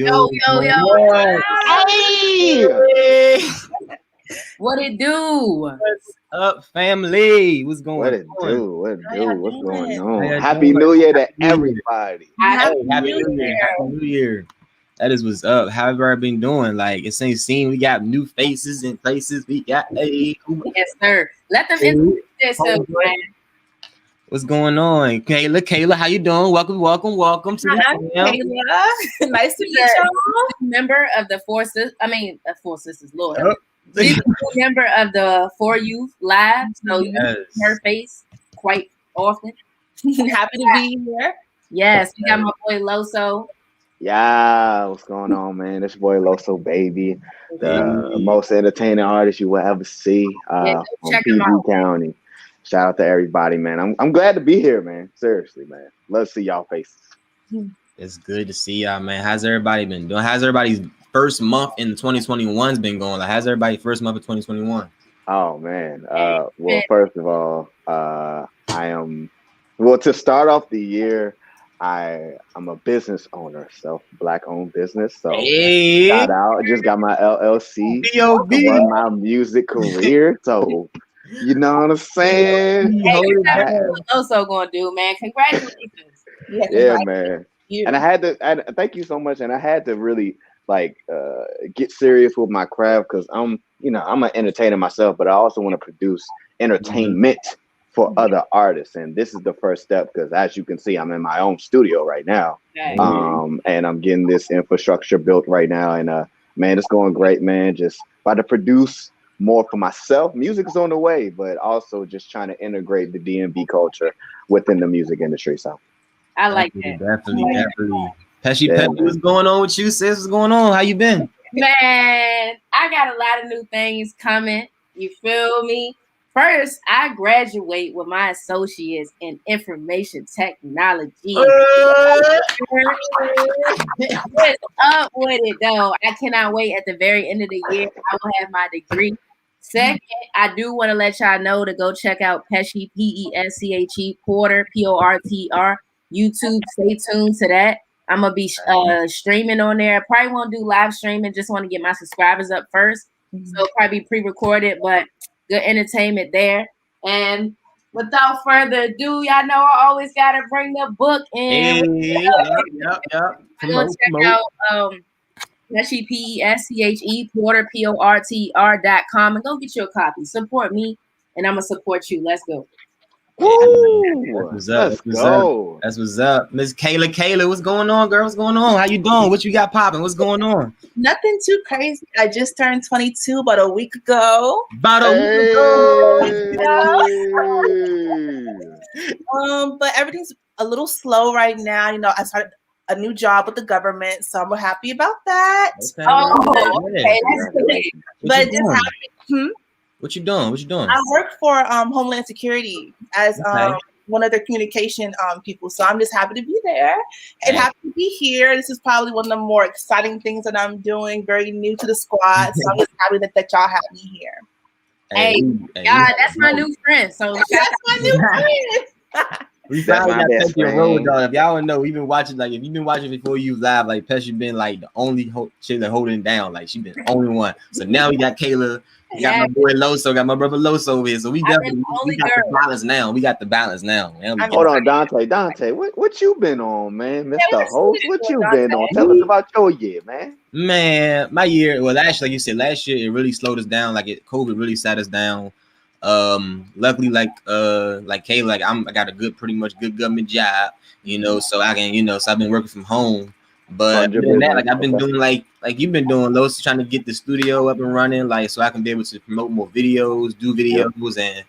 Yo, yo, yo. Hey! What it do? What's up, family? What's going What it on? do? What it do? What's going How on? y'all Happy doing? New Year to Happy New Year. everybody. Happy New Year. Happy New Year. That is what's up. How have I been doing? Like, it's ain't seen. We got new faces and places. We got Yes, sir. Let them introduce themselves, man. What's going on? Kayla, how you doing? Welcome to the I'm channel. Kayla. Nice to meet y'all. Member of the Four Sisters. Four Sisters. Lord. Yep. She's a member of the For Youth Live, so you Yes. see her face quite often. Happy to be here. Yes, we got my boy Loso. Yeah, what's going on, man? This boy Loso, baby, the Hey. most entertaining artist you will ever see Yeah, from check him PG out. County. Shout out to everybody, man. I'm glad to be here, man. Seriously, man. Love to see y'all faces. It's good to see y'all, man. How's everybody been doing? How's everybody's first month in 2021's been going? Like, how's everybody first month of 2021? Oh man. Well, first of all, to start off the year, I'm a business owner, Black owned business. So Hey, shout out. I just got my LLC to B.O.B. run my music career. So you know what I'm saying? Hey, that's what Loso gonna do, man. Congratulations. Yeah, man. And I thank you so much. And I had to really get serious with my craft because I'm an entertainer myself, but I also want to produce entertainment for other artists. And this is the first step because as you can see, I'm in my own studio right now. Okay. And I'm getting this infrastructure built right now. And man, it's going great, man. Just about to produce more for myself. Music is on the way, but also just trying to integrate the DMV culture within the music industry. So I like that. Definitely. Pesci, what's going on with you, sis? What's going on? How you been? Man, I got a lot of new things coming. You feel me? First, I graduate with my associates in information technology. What's up with it, though? I cannot wait. At the very end of the year, I will have my degree. Second, I do want to let y'all know to go check out Pesci, Pesche, Porter, Portr, YouTube. Stay tuned to that. I'm gonna be streaming on there. I probably won't do live streaming. Just want to get my subscribers up first. So probably pre-recorded, but good entertainment there. And without further ado, y'all know I always gotta bring the book in. Yep. Go check out Pesche, Pesche, Porter, Portr.com, and go get your copy. Support me, and I'm gonna support you. Let's go. Woo! That's what's up. Let's go. That's what's up. Miss Kayla, what's going on, girl? What's going on? How you doing? What you got popping? What's going on? Nothing too crazy. I just turned 22 about a week ago. Hey. But everything's a little slow right now. You know, I started a new job with the government, so I'm happy about that. Okay, that's good. But it just happened. What you doing? I work for Homeland Security as one of their communication people. So I'm just happy to be there and happy to be here. This is probably one of the more exciting things that I'm doing. Very new to the squad, so I'm just happy that y'all have me here. Hey, that's my new friend. So that's my new friend. We finally got to take your road, dog. If y'all don't know, we've been watching, like, if you've been watching before you live, like, Pesci been, like, the only chick that holding down. Like, she been the only one. So now we got Kayla, we got my boy Loso, got my brother Loso over here. So we definitely, we got the balance now. We got the balance now. Hold on, Dante, what you been on, man? Mr. Host, what you been on? Tell us about your year, man. Man, my year, well, actually, like you said, last year, it really slowed us down. Like, COVID really sat us down. Luckily, like Kayla, like I got a pretty much good government job, you know, so I can, so I've been working from home. But like I've been doing like you've been doing, Los, trying to get the studio up and running, like so I can be able to promote more videos, do videos, and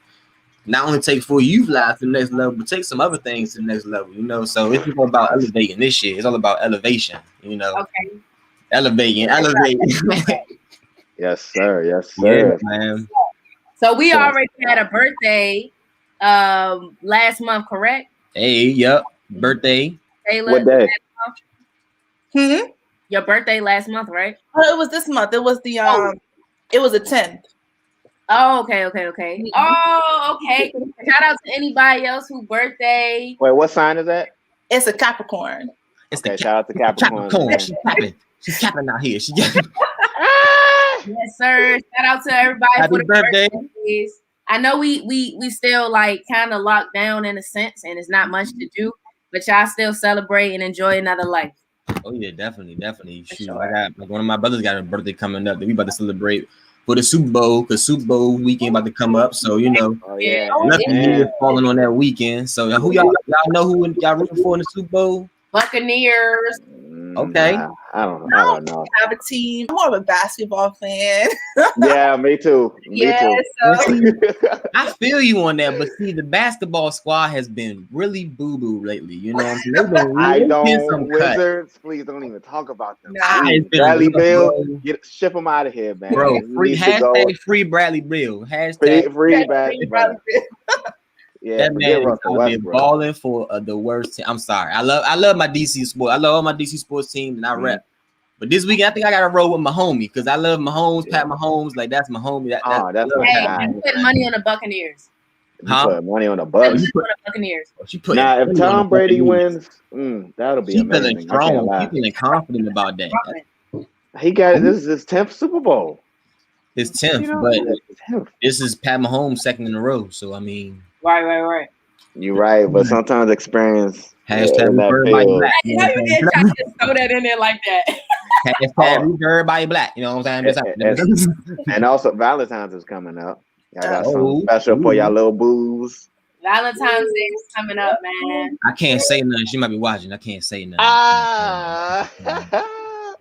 not only take For Youth Live to the next level, but take some other things to the next level, you know. So it's all about elevating this shit. It's all about elevation, you know. Okay. Elevating. Yes, sir. Yeah, man. So we already had a birthday last month, correct? Hey, yep. Birthday. Taylor, what day? Your birthday last month, right? Oh, it was this month. It was the it was the 10th. Oh, okay. Oh, okay. Shout out to anybody else who birthday. Wait, what sign is that? It's a Capricorn. It's shout out to Capricorn. She's capping out here. She Yes, sir. Shout out to everybody Happy for the birthday. birthdays. I know we still like kind of locked down in a sense, and it's not much to do, but y'all still celebrate and enjoy another life. Oh yeah, definitely. Shoot, sure. I got like one of my brothers got a birthday coming up that we about to celebrate for the Super Bowl because Super Bowl weekend about to come up. So you know, Oh yeah. lucky me is falling on that weekend. So who y'all know who y'all rooting for in the Super Bowl? Buccaneers. Okay. I don't know. I have a team. I'm more of a basketball fan. Yeah, me too. Yes, I feel you on that, but see, the basketball squad has been really boo-boo lately. You know what I'm saying? They've been I really don't. some cut. Wizards, please don't even talk about them. Nah, It's been Bradley rough, Beal, bro. ship them out of here, man. Bro, He free needs to go. hashtag free Bradley Beal. Hashtag Free Bradley. Yeah, that forget man is Russell out there Westbrook. balling for the worst team. I'm sorry. I love my DC sports. I love all my DC sports teams and I rep. But this weekend, I think I got to roll with my homie because I love Mahomes, Pat Mahomes. Like, that's my homie. That's my Hey, guy. you put money on the Buccaneers. You put money on the Bucks. On the Buccaneers. Now, if Tom Brady wins, that'll be amazing. Feeling strong. He's feeling confident about that. He got this is his 10th Super Bowl. His 10th, but this is Pat Mahomes' second in a row. So I mean, right. You're right, but sometimes experience. Hashtag everybody black. You know you didn't try to just throw that in there like that. Hashtag everybody black. You know what I'm saying? And also Valentine's is coming up. I got something special for y'all little boos. Valentine's Day is coming up, man. I can't say nothing. She might be watching. I can't say nothing.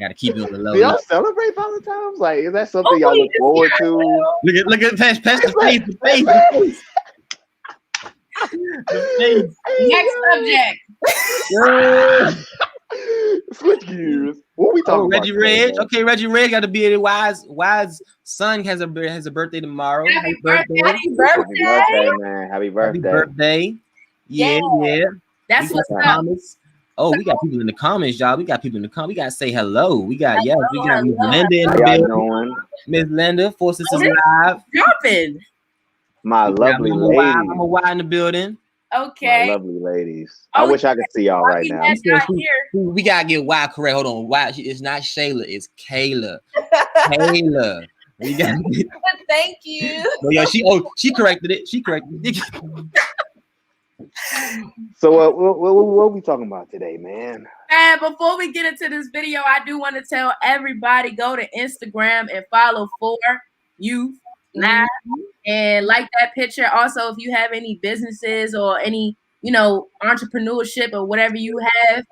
Gotta keep it on the low. Do y'all celebrate Valentine's? Like, is that something y'all look forward to? Look at Pest the face. Next subject. Switch gears. What we talking about? Reggie Reg. Okay, Reggie Reg got to be a wise son has a birthday tomorrow. Happy birthday, man. Happy birthday. Happy birthday. Yeah. That's what's up. Oh, we got people in the comments, y'all. We got people in the comments. We got to say hello. We got Miss Linda in the building. Miss Linda, Four Sisters Live. Jumping. My lovely ladies. I'm a Y in the building. Okay. My lovely ladies. I wish I could see y'all right now. We gotta get Y correct. Hold on. Y, it's not Shayla, it's Kayla. Kayla. We got Thank you. Oh, yeah, she corrected it. She corrected it. So what are we talking about today, man? And before we get into this video, I do want to tell everybody, go to Instagram and follow For Youth Live and like that picture. Also, if you have any businesses or any, entrepreneurship or whatever you have,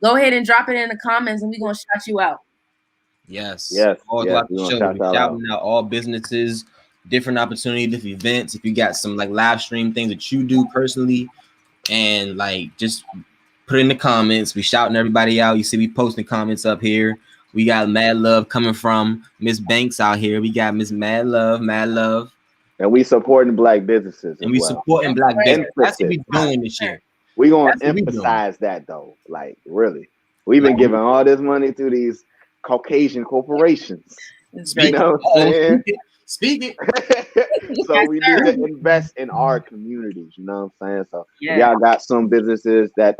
go ahead and drop it in the comments and we're going to shout you out. Yes. All throughout the show, we're shouting out all businesses, different opportunities, different events. If you got some like live stream things that you do personally, and like just put it in the comments. We shouting everybody out. You see, we posting comments up here. We got mad love coming from Miss Banks out here. We got Miss Mad Love. And we supporting black businesses. And we supporting black businesses. That's what we doing this year. We're going to emphasize that though. Like, really. We've been giving all this money to these Caucasian corporations. You know what I'm saying? Speak it. So we need to invest in our communities. You know what I'm saying? So y'all got some businesses that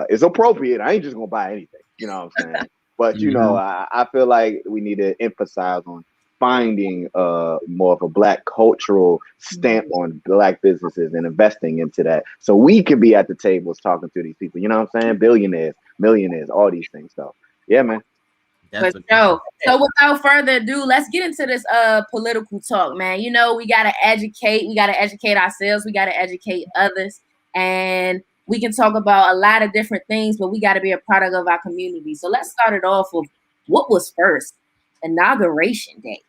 is appropriate. I ain't just going to buy anything. You know what I'm saying? But, I feel like we need to emphasize on finding more of a black cultural stamp on black businesses and investing into that. So we can be at the tables talking to these people. You know what I'm saying? Billionaires, millionaires, all these things. So, yeah, man. So without further ado, let's get into this political talk, man. We gotta educate ourselves, we gotta educate others, and we can talk about a lot of different things, but we gotta be a product of our community. So let's start it off with what was first. Inauguration Day.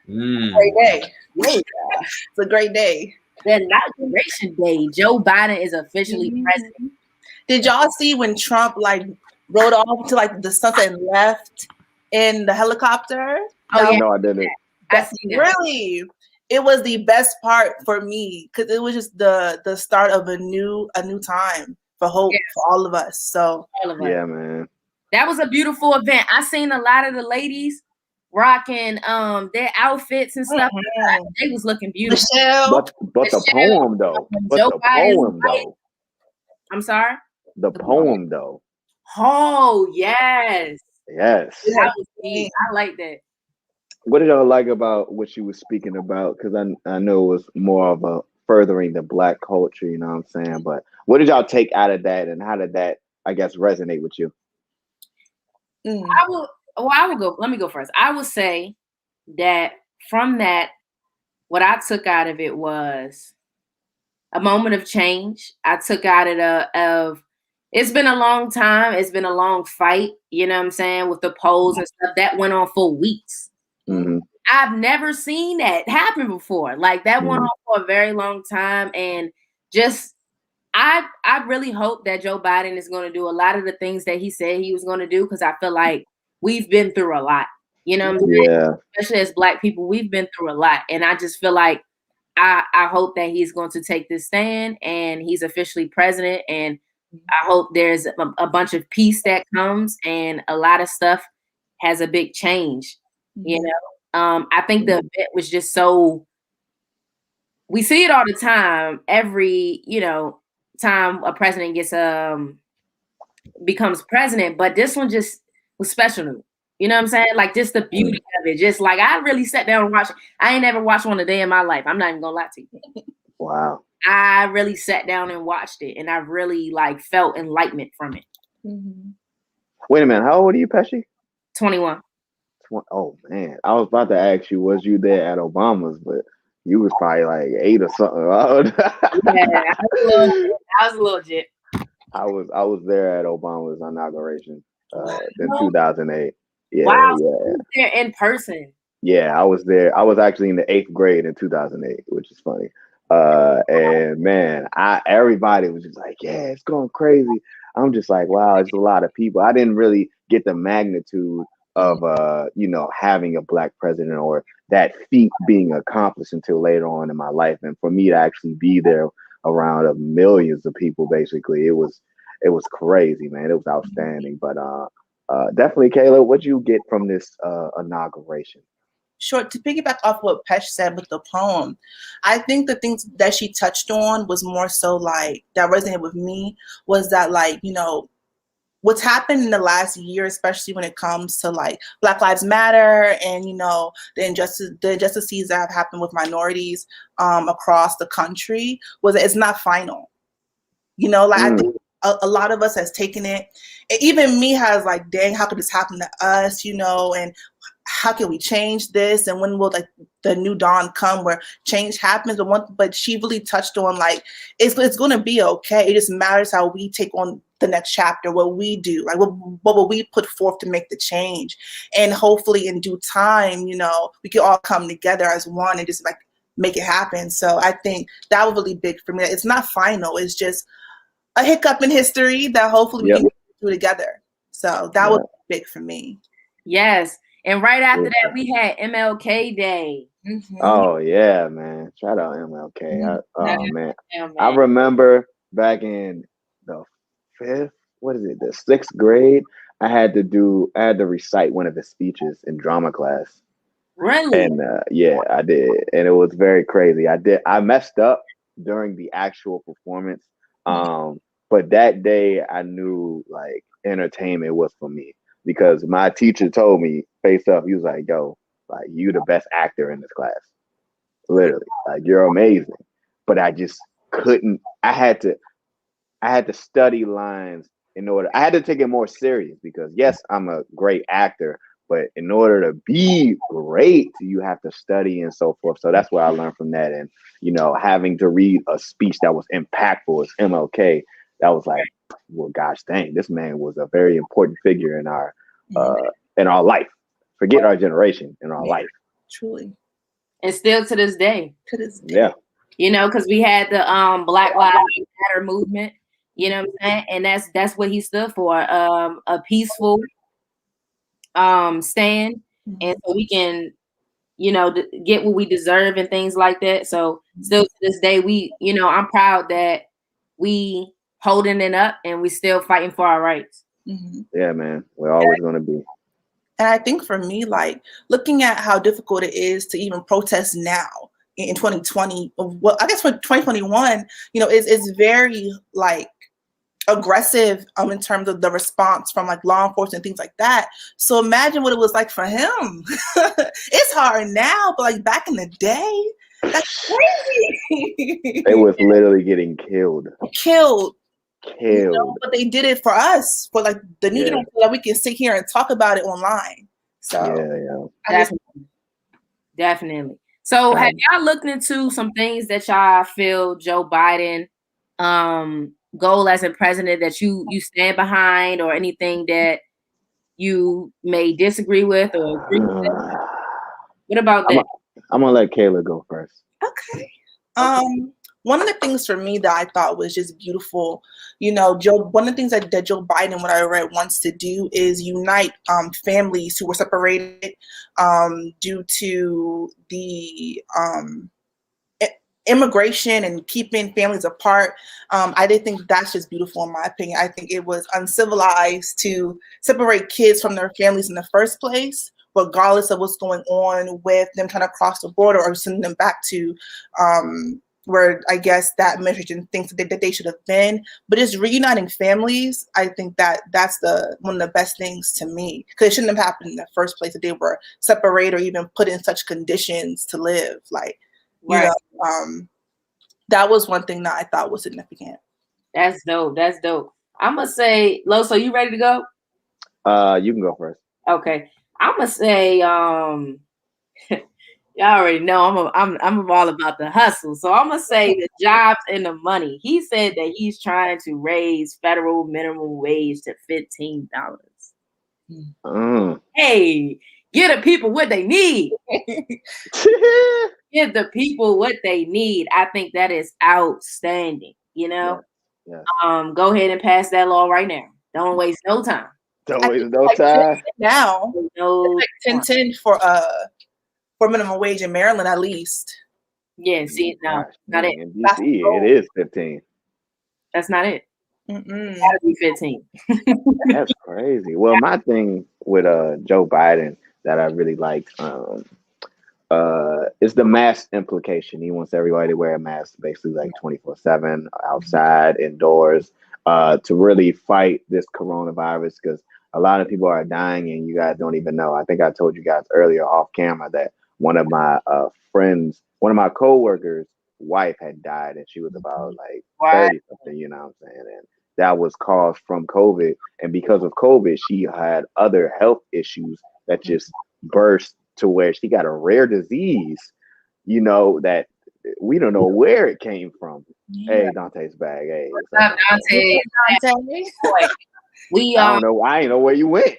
Great day. It's a great day. The Inauguration Day. Joe Biden is officially president. Did y'all see when Trump rode off to the sunset and left in the helicopter? No, I didn't. Really, it was the best part for me because it was just the start of a new time for hope for all of us. So yeah, man, that was a beautiful event. I seen a lot of the ladies rocking their outfits and stuff. They was looking beautiful. But the poem though. I'm sorry. The poem though. Oh yes. Yes. That was deep. I like that. What did y'all like about what she was speaking about? Because I know it was more of a furthering the Black culture, you know what I'm saying? But what did y'all take out of that, and how did that, I guess, resonate with you? I will go. Let me go first. I would say that from that, what I took out of it was a moment of change. I took out of it's been a long time. It's been a long fight, you know what I'm saying, with the polls and stuff. That went on for weeks. Mm-hmm. I've never seen that happen before. Like that went on for a very long time. And just I really hope that Joe Biden is going to do a lot of the things that he said he was going to do, because I feel like we've been through a lot. You know what I'm saying? Yeah. Especially as Black people, we've been through a lot. And I just feel like I hope that he's going to take this stand and he's officially president. And I hope there's a bunch of peace that comes and a lot of stuff has a big change. You know, I think the event was just so, we see it all the time. Every, time a president gets becomes president, but this one just was special to me. You know what I'm saying? Like just the beauty of it. Just like I really sat down and watched. I ain't never watched one a day in my life. I'm not even gonna lie to you. Wow. I really sat down and watched it, and I really like felt enlightenment from it. Wait a minute. How old are you, Pesci? 21. Oh man, I was about to ask you, was you there at Obama's? But you was probably like 8 or something. Yeah, I was a little jit. I was there at Obama's inauguration in 2008. Yeah, wow, yeah. you were there in person. Yeah, I was there. I was actually in the 8th grade in 2008, which is funny. And man, everybody was just like, yeah, it's going crazy. I'm just like, wow, it's a lot of people. I didn't really get the magnitude of having a Black president or that feat being accomplished until later on in my life. And for me to actually be there around millions of people, basically, it was crazy, man. It was outstanding. But definitely, Kayla, what'd you get from this inauguration? Sure. To piggyback off what Pesh said with the poem, I think the things that she touched on was more so like that resonated with me was that, like, what's happened in the last year, especially when it comes to like Black Lives Matter and, the injustices that have happened with minorities across the country, was that it's not final. I think a lot of us has taken it, and even me has like, dang, how could this happen to us, and how can we change this, and when will like the new dawn come where change happens? But she really touched on like it's going to be okay. It just matters how we take on the next chapter, what we do, like what will we put forth to make the change, and hopefully in due time, we can all come together as one and just like make it happen. So I think that was really big for me. It's not final. It's just a hiccup in history that hopefully we can do together. So that was big for me. Yes. And right after that, we had MLK Day. Oh yeah, man! Shout out MLK. Man, I remember back in the 6th grade, I had to recite one of his speeches in drama class. Really? And yeah, I did, and it was very crazy. I messed up during the actual performance, but that day I knew like entertainment was for me. Because my teacher told me face up, he was like, yo, like you the best actor in this class. Literally. Like you're amazing. But I just couldn't, I had to study lines in order. I had to take it more serious because yes, I'm a great actor, but in order to be great, you have to study and so forth. So that's what I learned from that. And having to read a speech that was impactful as MLK, that was like, well, gosh dang, this man was a very important figure in our life. Forget our generation, in our life. Truly. And still to this day. Yeah. Because we had the Black Lives Matter movement, you know what I'm saying? And that's what he stood for, a peaceful stand. And so we can, get what we deserve and things like that. So still to this day, I'm proud that we holding it up and we still fighting for our rights. Yeah, man. We're always going to be. And I think for me, like looking at how difficult it is to even protest now in 2020, well, I guess for 2021, it's very like aggressive in terms of the response from like law enforcement, things like that. So imagine what it was like for him. It's hard now, but like back in the day, that's crazy. They was literally getting killed. Killed. You know, Killed. but they did it for us, for like the new generation, so that we can sit here and talk about it online. So Definitely. So have y'all looked into some things that y'all feel Joe Biden goal as a president that you stand behind, or anything that you may disagree with or agree with? What about that? I'm gonna let Kayla go first. Okay. One of the things for me that I thought was just beautiful, you know, one of the things that Joe Biden, what I read, wants to do is unite families who were separated due to the immigration and keeping families apart. I did think that's just beautiful in my opinion. I think it was uncivilized to separate kids from their families in the first place, regardless of what's going on with them trying to cross the border or sending them back to where I guess that administration thinks that they should have been. But just reuniting families, I think that's one of the best things to me, because it shouldn't have happened in the first place, that they were separated or even put in such conditions to live. Like, you know, that was one thing that I thought was significant. That's dope. That's dope. I'm gonna say, Loso, you ready to go? You can go first. Okay. I'm gonna say, y'all already know I'm all about the hustle. So I'm gonna say the jobs and the money. He said that he's trying to raise federal minimum wage to $15. Hey, get the people what they need. Give the people what they need. I think that is outstanding. You know, go ahead and pass that law right now. Don't waste no time. Don't waste no time. Now, like 10 for minimum wage in Maryland, at least. Yeah, see, no, not it. In DC, it is 15. That's not it. Gotta be 15. That's crazy. Well, my thing with Joe Biden that I really liked is the mask implication. He wants everybody to wear a mask basically like 24/7 outside, indoors, to really fight this coronavirus, because a lot of people are dying and you guys don't even know. I think I told you guys earlier off camera that one of my friends, one of my coworkers' wife had died, and she was about like 30 something, you know what I'm saying? And that was caused from COVID. And because of COVID, she had other health issues that just burst to where she got a rare disease, you know, that we don't know where it came from. Hey, Dante's bag. Hey, what's up, Dante? I don't know. I ain't know where you went.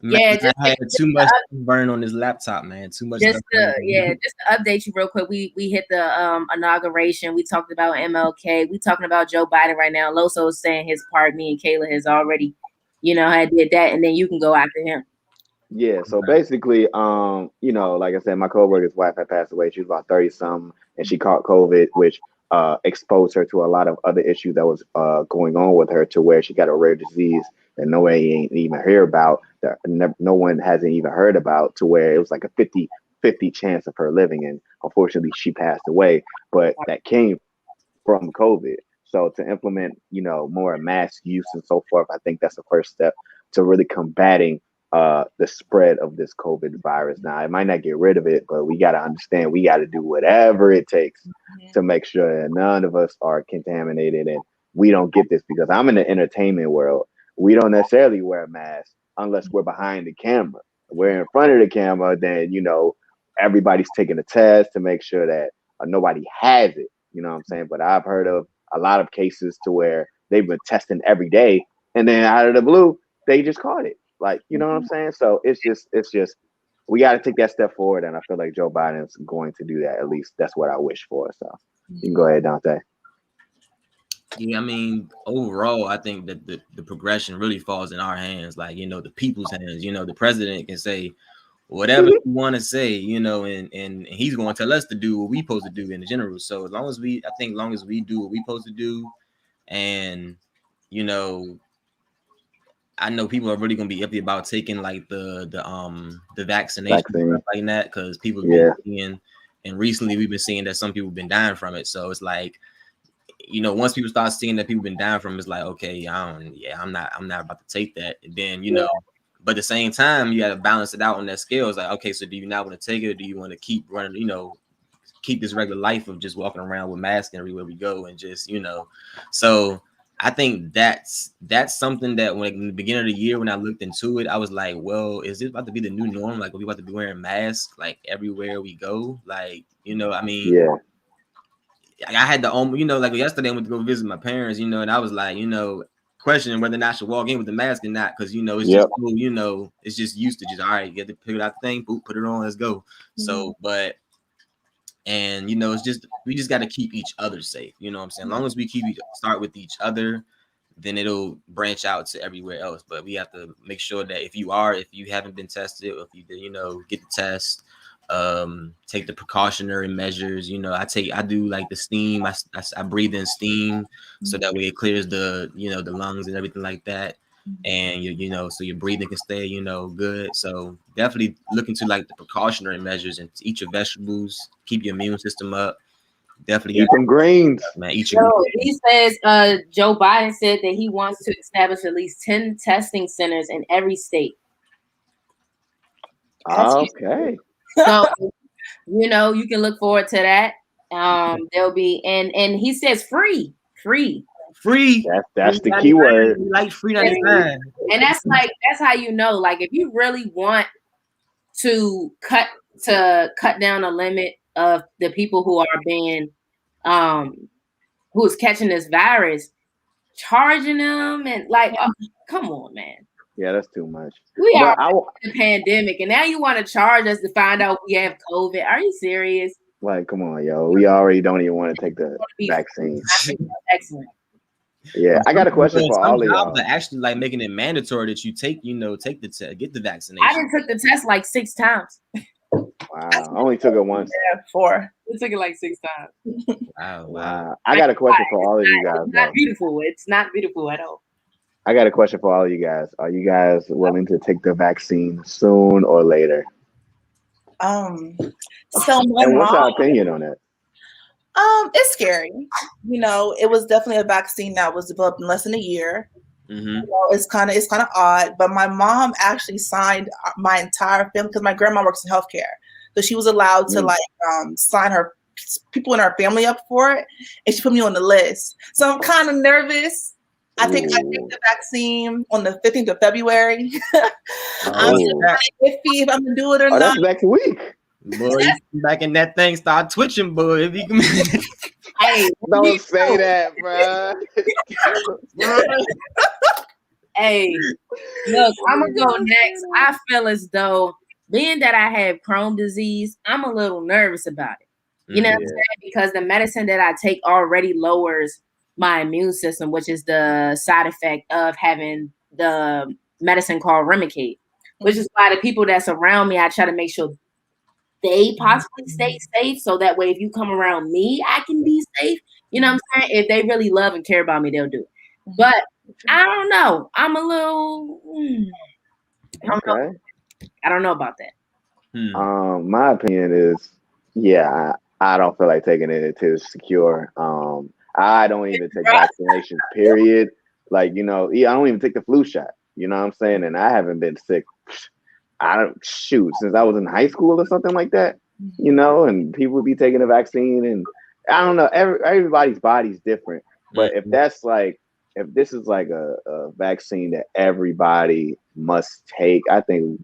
Man, I had too much burn on this laptop, man. Too much. Just to update you real quick. We hit the inauguration. We talked about MLK. We talking about Joe Biden right now. Loso is saying his part. Me and Kayla has already, had did that, and then you can go after him. Yeah. So basically, like I said, my coworker's wife had passed away. She was about 30-something, and she caught COVID, which exposed her to a lot of other issues that was going on with her, to where she got a rare disease that nobody ain't even hear about, that no one hasn't even heard about, to where it was like a 50-50 chance of her living. And unfortunately, she passed away, but that came from COVID. So to implement, more mask use and so forth, I think that's the first step to really combating the spread of this COVID virus. Now, it might not get rid of it, but we got to understand, we got to do whatever it takes to make sure that none of us are contaminated and we don't get this, because I'm in the entertainment world. We don't necessarily wear a mask unless we're behind the camera. We're in front of the camera, then, everybody's taking a test to make sure that nobody has it. You know what I'm saying? But I've heard of a lot of cases to where they've been testing every day, and then out of the blue, they just caught it. Like, you know what I'm saying? So it's just, we got to take that step forward. And I feel like Joe Biden's going to do that. At least that's what I wish for. So you can go ahead, Dante. Yeah, I mean, overall, I think that the progression really falls in our hands, like, the people's hands. The president can say whatever you want to say, and he's going to tell us to do what we supposed to do in the general. So as long as we do what we supposed to do, and, I know people are really going to be iffy about taking like the vaccination stuff like that, because people have been seeing, and recently we've been seeing that some people have been dying from it. So it's like, you know, once people start seeing that people been dying from, it's like, okay, I'm not about to take that. And then, you know, but at the same time, you got to balance it out on that scale. It's like, okay, so do you not want to take it, or do you want to keep running, you know, keep this regular life of just walking around with masks everywhere we go, and just, you know, so I think that's something that when in the beginning of the year when I looked into it, I was like, well, is this about to be the new norm? Like, are we about to be wearing masks like everywhere we go? Like, you know, I mean, yeah. I had the you know, like yesterday I went to go visit my parents, you know, and I was like, you know, questioning whether or not I should walk in with the mask or not, because you know it's just cool, you know, it's just used to just all right, you get to pick out the thing, boop, put it on, let's go. So, but and you know, it's just we just got to keep each other safe. You know what I'm saying? As long as we start with each other, then it'll branch out to everywhere else. But we have to make sure that if you haven't been tested, or if you did, you know, get the test, take the precautionary measures. You know, I do like the steam. I breathe in steam so that way it clears the, you know, the lungs and everything like that. And you know, so your breathing can stay, you know, good. So definitely look into like the precautionary measures and eat your vegetables, keep your immune system up. Definitely eat some greens, man. Eat your he says Joe Biden said that he wants to establish at least 10 testing centers in every state. Okay. So you know, you can look forward to that. There'll be and he says free. That's the key word. Like free 99. And that's how you know, like if you really want to cut down the limit of the people who are being who's catching this virus, charging them and like come on, man. Yeah, that's too much. We are in the pandemic, and now you want to charge us to find out we have COVID. Are you serious? Like, come on, yo. We already don't even want to take the vaccine. Excellent. Yeah, I got a question for all of y'all. Actually, like making it mandatory that you get the vaccination. I didn't took the test like 6 times. Wow, I only took it once. Yeah, 4. We took it like 6 times. Wow. I got a question for all of you guys. It's not beautiful. It's not beautiful at all. I got a question for all of you guys. Are you guys willing to take the vaccine soon or later? So and what's your opinion on that? It's scary. You know, it was definitely a vaccine that was developed in less than a year. Mm-hmm. You know, it's kind of odd, but my mom actually signed my entire family because my grandma works in healthcare, so she was allowed to like sign her people in our family up for it, and she put me on the list. So I'm kind of nervous. I take the vaccine on the 15th of February. I'm iffy if I'm gonna do it or not. That's next week. Boy, you back in that thing, start twitching, boy. If you can. Hey, don't say that, bro. Hey, look, I'm gonna go next. I feel as though being that I have Crohn's disease, I'm a little nervous about it. You know what I'm saying? Because the medicine that I take already lowers my immune system, which is the side effect of having the medicine called Remicade, which is why the people that's around me, I try to make sure they possibly stay safe. So that way, if you come around me, I can be safe. You know what I'm saying? If they really love and care about me, they'll do it. But I don't know. I'm a little, I don't know about that. My opinion is, I don't feel like taking it until it's secure. I don't even take vaccinations, period. Like, you know, I don't even take the flu shot. You know what I'm saying? And I haven't been sick. Since I was in high school or something like that, you know, and people would be taking a vaccine, and I don't know, everybody's body's different. But if this is like a vaccine that everybody must take, I think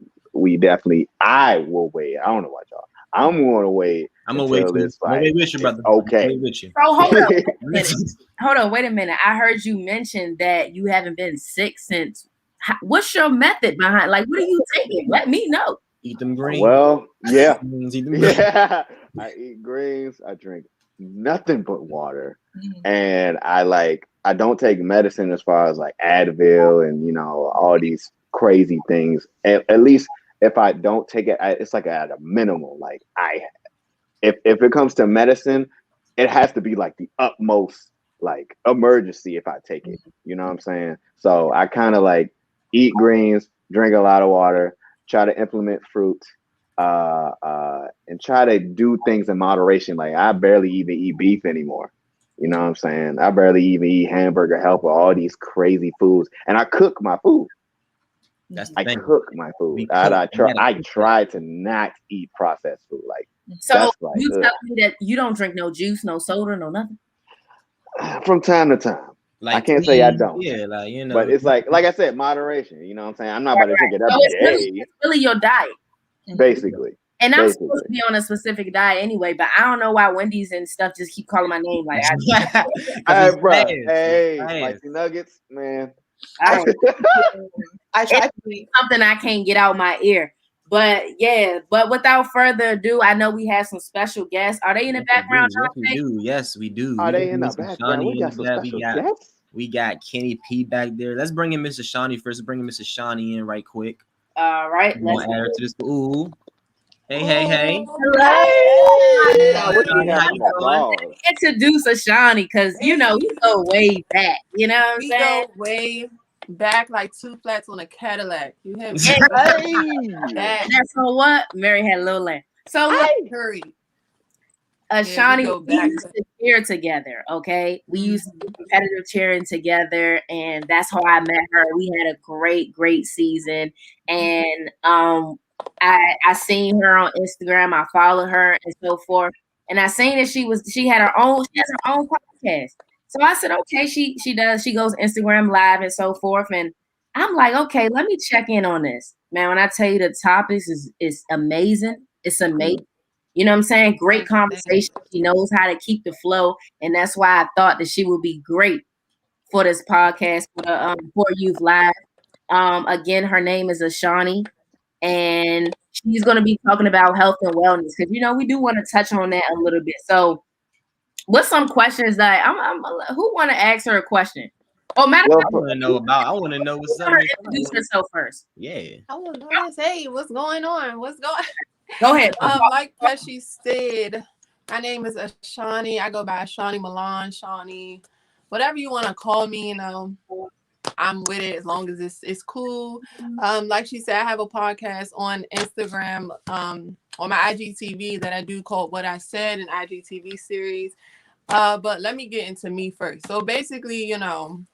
I will wait. I don't know about y'all. I'm going to wait. I'm going to wait this. Wait with you, brother. Okay. With you. So hold on, wait a minute. I heard you mention that you haven't been sick since. What's your method behind? Like, what are you taking? Let me know. Eat them greens. Well, yeah. Yeah. I eat greens. I drink nothing but water. And I don't take medicine as far as like Advil and, you know, all these crazy things. At least if I don't take it, it's like at a minimum. Like if it comes to medicine, it has to be like the utmost like emergency if I take it. You know what I'm saying? So I kind of like eat greens, drink a lot of water, try to implement fruit, and try to do things in moderation. Like I barely even eat beef anymore. You know what I'm saying? I barely even eat Hamburger Helper, all these crazy foods, and I cook my food. That's the I thing. cook my food. I try to not eat processed food. Like, so that's like, you tell me that you don't drink no juice, no soda, no nothing. From time to time. Like I can't say I don't. Yeah, like you know. But it's like I said, moderation. You know what I'm saying? I'm not about to drink it every day. It's really your diet. Basically. And I'm supposed to be on a specific diet anyway, but I don't know why Wendy's and stuff just keep calling my name. Like, hey, bro, spicy nuggets, man. I try something I can't get out my ear. But yeah, but without further ado, I know we have some special guests. Are they in the background? Yes, we do. Are they in the background? We got some special guests. We got Kenny P back there. Let's bring in Mr. Shawnee first. Let's bring in Mr. Shawnee in right quick. All right. Let's add her to this. Ooh. Hey. Hello. Introduce Ashani because you know we go way back. You know what I'm saying? Go way back like two flats on a Cadillac. You have that's so what? Mary had a little land. So hurry. Ashani, we used to cheer together, okay? We used to do competitive cheering together, and that's how I met her. We had a great season, and I seen her on Instagram. I followed her and so forth, and I seen that she has her own podcast. So I said, okay, she goes Instagram live and so forth, and I'm like, okay, let me check in on this, man. When I tell you the topics is amazing, it's amazing. You know what I'm saying? Great conversation. She knows how to keep the flow, and that's why I thought that she would be great for this podcast for Youth Live. Again, her name is Ashani. And she's going to be talking about health and wellness because, you know, we do want to touch on that a little bit. So what's some questions that who want to ask her a question? Oh, matter I want to know what's up. Introduce herself first. Yeah. I want to say, what's going on? Go ahead. Like Pesci said, my name is Ashani. I go by Ashani Milan, Shawnee, whatever you want to call me, you know. I'm with it as long as it's cool. Like she said, I have a podcast on Instagram, on my IGTV that I do called What I Said, an IGTV series. But let me get into me first. So basically, you know,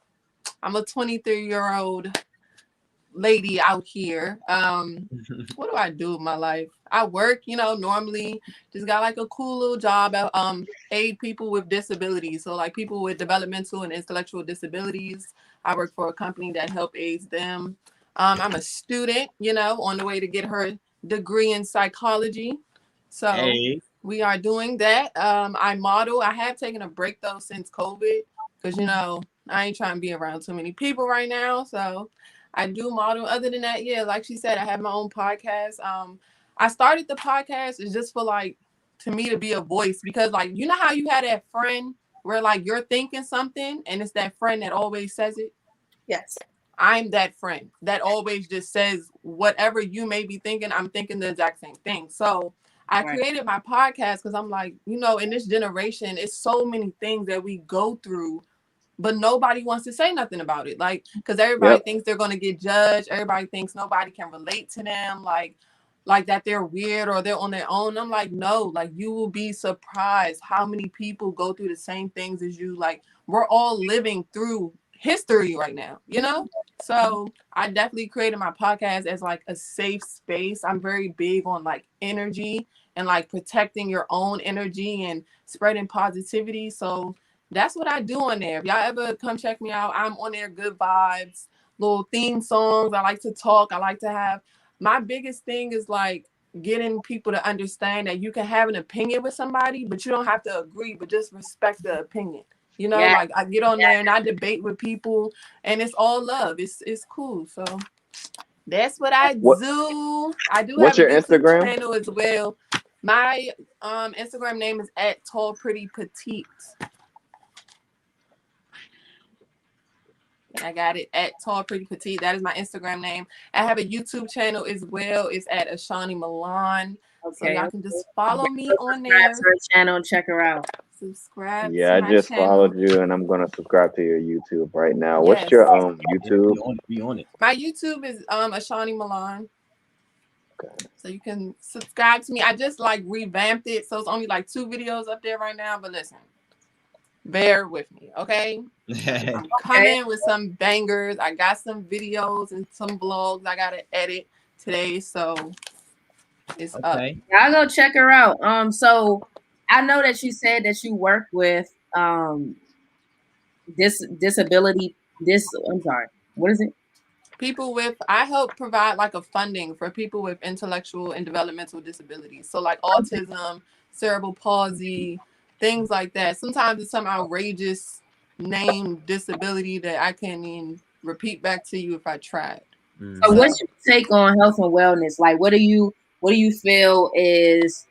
I'm a 23-year-old lady out here. What do I do with my life? I work, you know, normally just got like a cool little job at aid people with disabilities. So like people with developmental and intellectual disabilities. I work for a company that help aids them. I'm a student, you know, on the way to get her degree in psychology. So we are doing that. I model. I have taken a break though since COVID because, you know, I ain't trying to be around too many people right now. So I do model. Other than that, yeah, like she said, I have my own podcast. I started the podcast is just for like, to me to be a voice because like, you know how you had that friend where like you're thinking something and it's that friend that always says it? Yes. I'm that friend that always just says whatever you may be thinking, I'm thinking the exact same thing. So I created my podcast because I'm like, you know, in this generation, it's so many things that we go through, but nobody wants to say nothing about it. Like, because everybody thinks they're going to get judged. Everybody thinks nobody can relate to them. Like that they're weird or they're on their own. I'm like, no, like you will be surprised how many people go through the same things as you. Like we're all living through history right now, you know? So I definitely created my podcast as like a safe space. I'm very big on like energy and like protecting your own energy and spreading positivity. So that's what I do on there. If y'all ever come check me out, I'm on there, good vibes, little theme songs. I like to talk. I like to have. My biggest thing is like getting people to understand that you can have an opinion with somebody, but you don't have to agree, but just respect the opinion. You know, like I get on there and I debate with people and it's all love. It's cool. So that's what I do. I do have your a Instagram channel as well. My Instagram name is @tallprettypetite. I got it @tallprettypetite. That is my Instagram name. I have a YouTube channel as well. It's @Ashani Milan. Okay. So y'all can just follow me on there. Subscribe to her channel and check her out. Subscribe. Yeah, I just followed you, and I'm gonna subscribe to your YouTube right now. What's your YouTube? Be on it. My YouTube is Ashani Milan. Okay. So you can subscribe to me. I just like revamped it, so it's only like 2 videos up there right now. But listen, bear with me, okay? I'm coming with some bangers. I got some videos and some vlogs I gotta edit today, so it's up. I'll go check her out. So I know that you said that you work with disability. I'm sorry. What is it? People with, I help provide like a funding for people with intellectual and developmental disabilities. So like autism, cerebral palsy, things like that. Sometimes it's some outrageous name disability that I can't even repeat back to you if I tried. So what's your take on health and wellness? Like, what do you feel is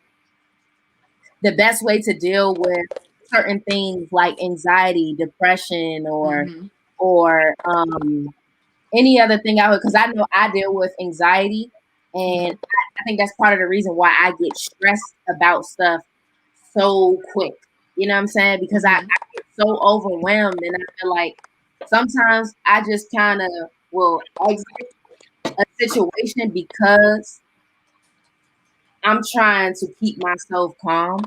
the best way to deal with certain things like anxiety, depression, or any other thing out here? Because I know I deal with anxiety, and I think that's part of the reason why I get stressed about stuff so quick. You know what I'm saying? Because I get so overwhelmed, and I feel like sometimes I just kind of will exit a situation because I'm trying to keep myself calm.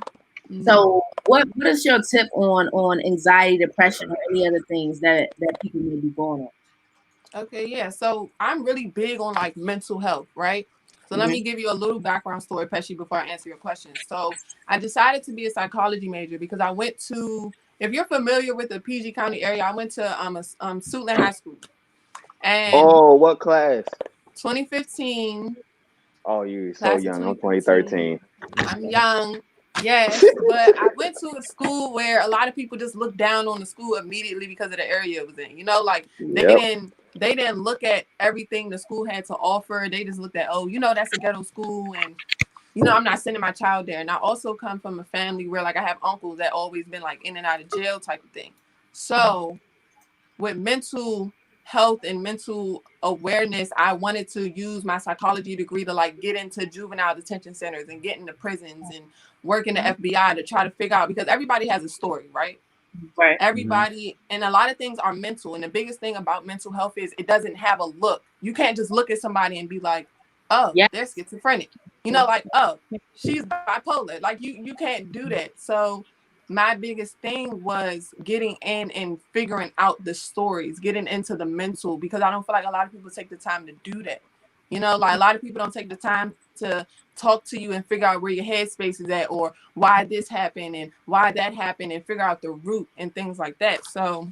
So what is your tip on anxiety, depression, or any other things that people may be going on? Okay, yeah. So I'm really big on like mental health, right? So let me give you a little background story, Pesci, before I answer your question. So I decided to be a psychology major because I went to, if you're familiar with the PG County area, I went to Suitland High School. And what class? 2015. Oh, you're so young. I'm 2013. I'm young. Yes, but I went to a school where a lot of people just looked down on the school immediately because of the area it was in. You know, like they didn't look at everything the school had to offer. They just looked at, oh, you know, that's a ghetto school, and you know, I'm not sending my child there. And I also come from a family where like I have uncles that always been like in and out of jail type of thing. So with mental health and mental awareness, I wanted to use my psychology degree to like get into juvenile detention centers and get into prisons and work in the FBI to try to figure out, because everybody has a story, right? Right. Everybody, and a lot of things are mental. And the biggest thing about mental health is it doesn't have a look. You can't just look at somebody and be like, oh, they're schizophrenic. You know, like, oh, she's bipolar. Like you can't do that. So my biggest thing was getting in and figuring out the stories, getting into the mental, because I don't feel like a lot of people take the time to do that. You know, like a lot of people don't take the time to talk to you and figure out where your headspace is at, or why this happened and why that happened, and figure out the root and things like that. So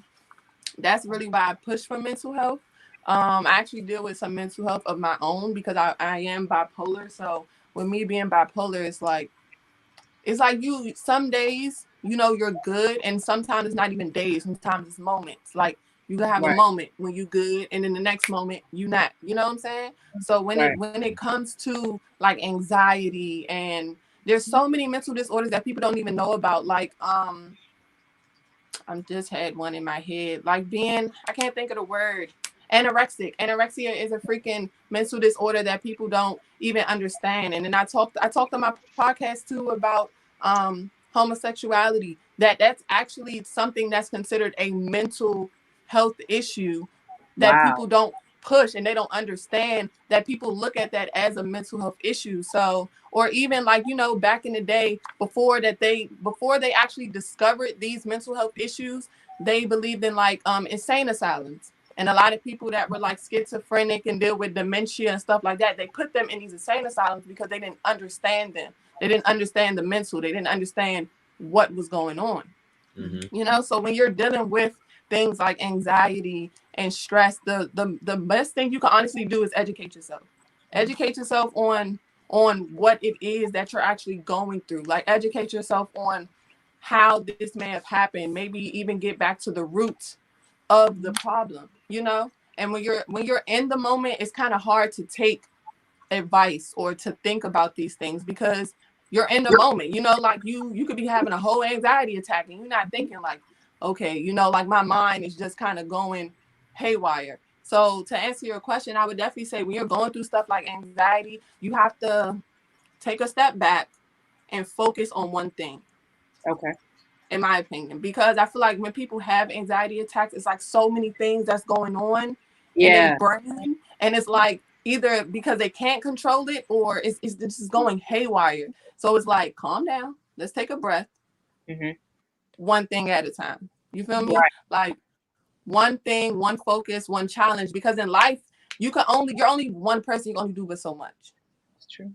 that's really why I push for mental health. I actually deal with some mental health of my own because I am bipolar. So with me being bipolar, it's like you, some days, you know, you're good, and sometimes it's not even days, sometimes it's moments. Like you can have a moment when you good, and then the next moment you not, you know what I'm saying? So when it comes to like anxiety, and there's so many mental disorders that people don't even know about, like I just had one in my head, like being, I can't think of the word, anorexic. Anorexia is a freaking mental disorder that people don't even understand. And then I talked on my podcast too about homosexuality, that's actually something that's considered a mental health issue that people don't push, and they don't understand that people look at that as a mental health issue. So, or even like, you know, back in the day, before they actually discovered these mental health issues, they believed in like insane asylums. And a lot of people that were like schizophrenic and deal with dementia and stuff like that, they put them in these insane asylums because they didn't understand them. They didn't understand the mental. They didn't understand what was going on. You know, so when you're dealing with things like anxiety and stress, the best thing you can honestly do is educate yourself. Educate yourself on what it is that you're actually going through. Like educate yourself on how this may have happened. Maybe even get back to the roots of the problem, you know? And when you're in the moment, it's kind of hard to take advice or to think about these things because you're in the moment, you know, like you could be having a whole anxiety attack and you're not thinking like, okay, you know, like my mind is just kind of going haywire. So to answer your question, I would definitely say when you're going through stuff like anxiety, you have to take a step back and focus on one thing. Okay. In my opinion, because I feel like when people have anxiety attacks, it's like so many things that's going on in their brain, and it's like either because they can't control it or it's just going haywire. So it's like, calm down, let's take a breath, one thing at a time. You feel me? Right. Like one thing, one focus, one challenge. Because in life, you're only one person. You can only do but so much. It's true.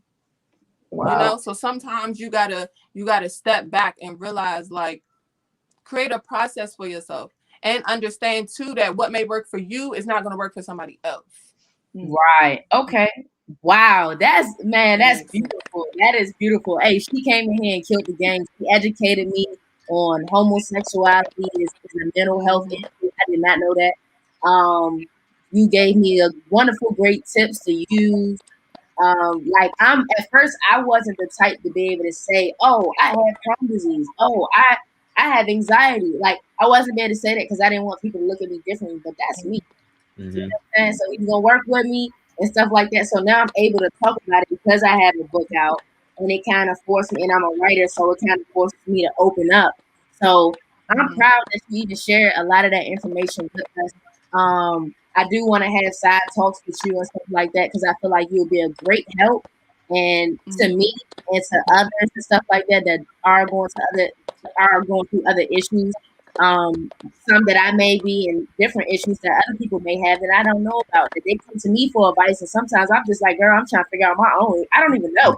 Wow. You know, so sometimes you gotta step back and realize, like, create a process for yourself and understand too that what may work for you is not going to work for somebody else. Right. Okay. Wow. That's beautiful. That is beautiful. Hey, she came in here and killed the game. She educated me on homosexuality is a mental health issue. I did not know that. You gave me a wonderful, great tips to use. Like at first I wasn't the type to be able to say, oh, I have Crohn's disease. Oh, I have anxiety. Like I wasn't able to say that because I didn't want people to look at me differently, but that's me. Mm-hmm. You know what I'm saying? So he's gonna work with me and stuff like that. So now I'm able to talk about it because I have a book out, and it kind of forced me, and I'm a writer, so it kind of forces me to open up. So I'm proud that you even shared a lot of that information with us. I do want to have side talks with you and stuff like that because I feel like you'll be a great help, and to me and to others and stuff like that that are going through other issues. Some that I may be in different issues that other people may have that I don't know about, that they come to me for advice, and sometimes I'm just like, girl, I'm trying to figure out my own. I don't even know.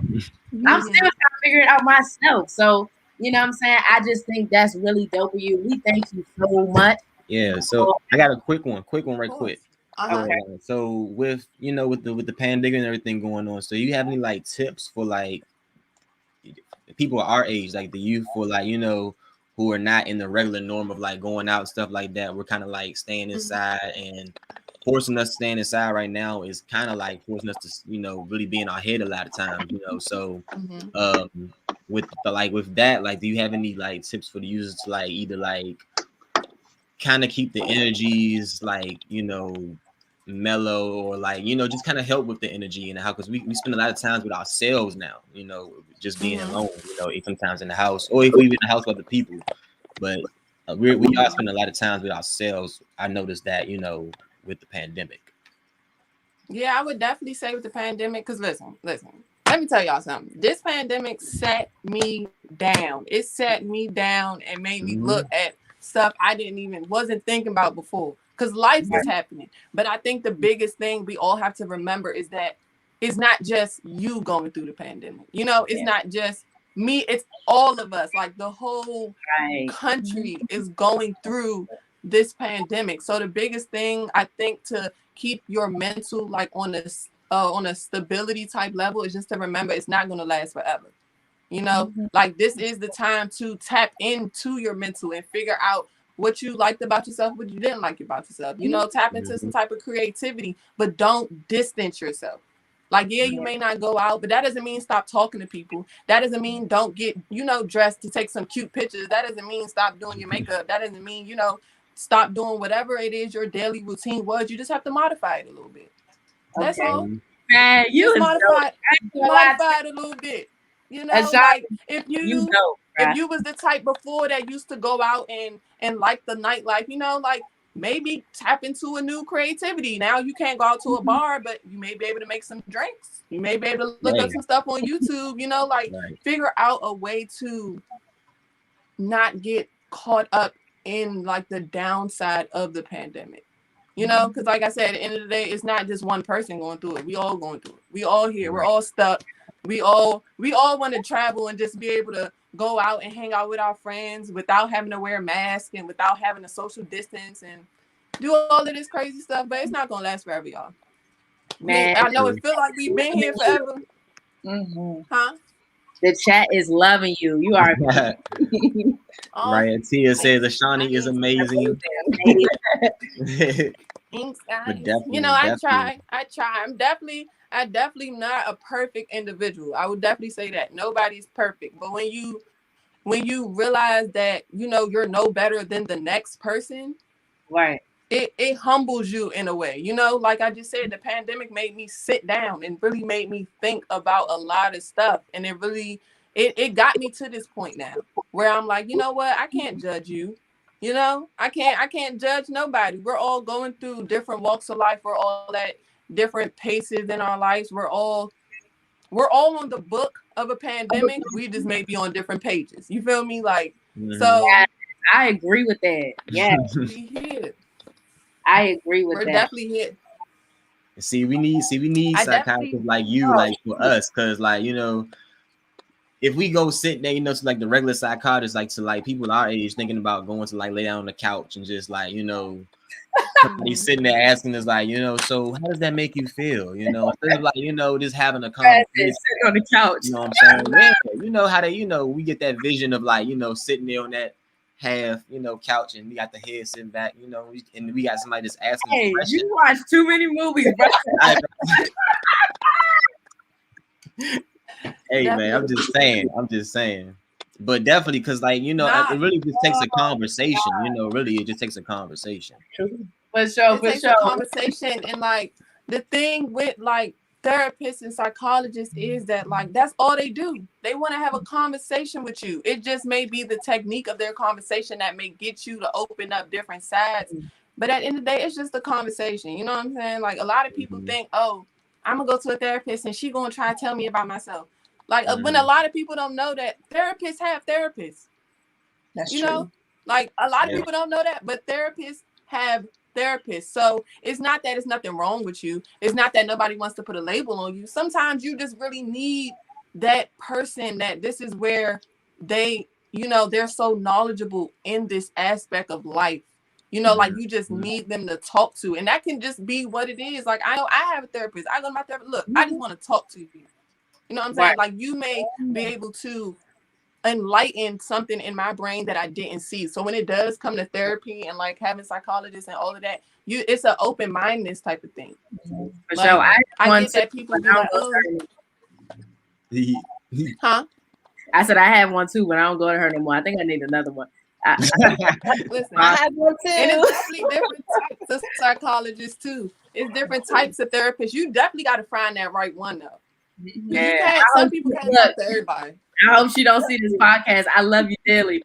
I'm still trying to figure it out myself. So, you know what I'm saying? I just think that's really dope of you. We thank you so much. Yeah, so I got a quick one right quick. Okay. So with the pandemic and everything going on, so you have any like tips for like people our age, like the youth, for like, who are not in the regular norm of like going out and stuff like that? We're kind of like staying inside, and forcing us to stay inside right now is kind of like forcing us to, really be in our head a lot of times, So with that, like, do you have any like tips for the users to like either like kind of keep the energies like, mellow, or like, just kind of help with the energy and how, because we spend a lot of times with ourselves now, just being alone, sometimes in the house, or if we in the house with other people, but we all spend a lot of times with ourselves. I noticed that, with the pandemic. Yeah, I would definitely say with the pandemic, because listen, let me tell y'all something. This pandemic set me down. It set me down and made me look at stuff I wasn't thinking about before, because life is happening. But I think the biggest thing we all have to remember is that it's not just you going through the pandemic. It's not just me, it's all of us. Like the whole country is going through this pandemic. So the biggest thing I think to keep your mental like on a stability type level is just to remember it's not going to last forever. Like this is the time to tap into your mental and figure out what you liked about yourself, what you didn't like about yourself. Tap into some type of creativity, but don't distance yourself. Like, you may not go out, but that doesn't mean stop talking to people. That doesn't mean don't get, dressed to take some cute pictures. That doesn't mean stop doing your makeup. That doesn't mean, stop doing whatever it is your daily routine was. You just have to modify it a little bit. That's all. Man, you modify it a little bit. Like if you was the type before that used to go out and like the nightlife, like maybe tap into a new creativity. Now you can't go out to a bar, but you may be able to make some drinks. You may be able to look up some stuff on YouTube, figure out a way to not get caught up in like the downside of the pandemic. Because like I said, at the end of the day, it's not just one person going through it. We all going through it. We all here. We're all stuck. We all want to travel and just be able to go out and hang out with our friends without having to wear a mask and without having a social distance and do all of this crazy stuff. But it's not gonna last forever, y'all. Man, I know it feels like we've been here forever. Huh? The chat is loving you. You are right. Tia says Ashani is amazing. Thanks, guys. I try. I'm definitely not a perfect individual. I would definitely say that nobody's perfect. But when you realize that you're no better than the next person, right? It humbles you in a way. Like I just said, the pandemic made me sit down and really made me think about a lot of stuff, and it really it got me to this point now where I'm like, you know what? I can't judge you. I can't judge nobody. We're all going through different walks of life. We're all at different paces in our lives. We're all on the book of a pandemic. We just may be on different pages. You feel me? Like, so I agree with that. Yeah, We hit. I agree with We're that. definitely hit. See, we need I psychiatrists definitely- like you, like for us, because like if we go sit there, to like the regular psychiatrists, like to like people our age thinking about going to like lay down on the couch and just like somebody sitting there asking us like so how does that make you feel? Instead of like just having a conversation Sitting on the couch. You know what I'm saying? Yeah, how they we get that vision of like sitting there on that half couch and we got the head sitting back and we got somebody just asking Hey, questions. you watch too many movies, bro. Hey man, I'm just saying. But definitely because like it really just takes a conversation. Really it just takes a conversation. For sure, It takes a conversation, and like the thing with like therapists and psychologists is that like that's all they do. They want to have a conversation with you. It just may be the technique of their conversation that may get you to open up different sides. But at the end of the day, it's just a conversation. You know what I'm saying? Like a lot of people think, oh, I'm gonna go to a therapist and she gonna try to tell me about myself. Like when a lot of people don't know that therapists have therapists. That's you true. know, like a lot of people don't know that, but therapists have therapists. So it's not that it's nothing wrong with you. It's not that nobody wants to put a label on you. Sometimes you just really need that person that this is where they, they're so knowledgeable in this aspect of life. Like you just need them to talk to. And that can just be what it is. Like I know I have a therapist. I go to my therapist. Look, I just want to talk to you. You know what I'm saying? Right. Like you may be able to enlighten something in my brain that I didn't see. So when it does come to therapy and like having psychologists and all of that, it's an open-mindedness type of thing. For Like, sure. I get that people be like, oh, huh? I said I have one too, but I don't go to her no more. I think I need another one. Listen, I had one too. and it's definitely different types of psychologists too. It's different types of therapists. You definitely got to find that right one though. Yeah, Some people can't talk to everybody. I hope she don't see this podcast. I love you dearly.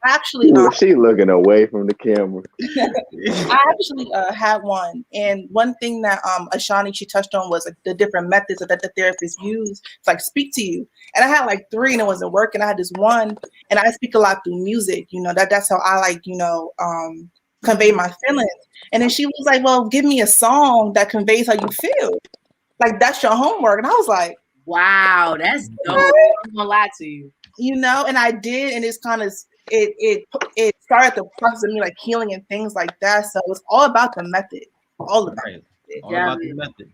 Actually, She looking away from the camera. I actually had one, and one thing that Ashani she touched on was like the different methods that the therapists use to like speak to you. And I had like 3 and it wasn't working. I had this one, and I speak a lot through music. That's how I like convey my feelings. And then she was like, "Well, give me a song that conveys how you feel. Like that's your homework." And I was like, Wow, that's dope. I'm gonna lie to you. And I did, and it's kind of it started the process of me like healing and things like that. So it's all about the method, all about it. All about the method.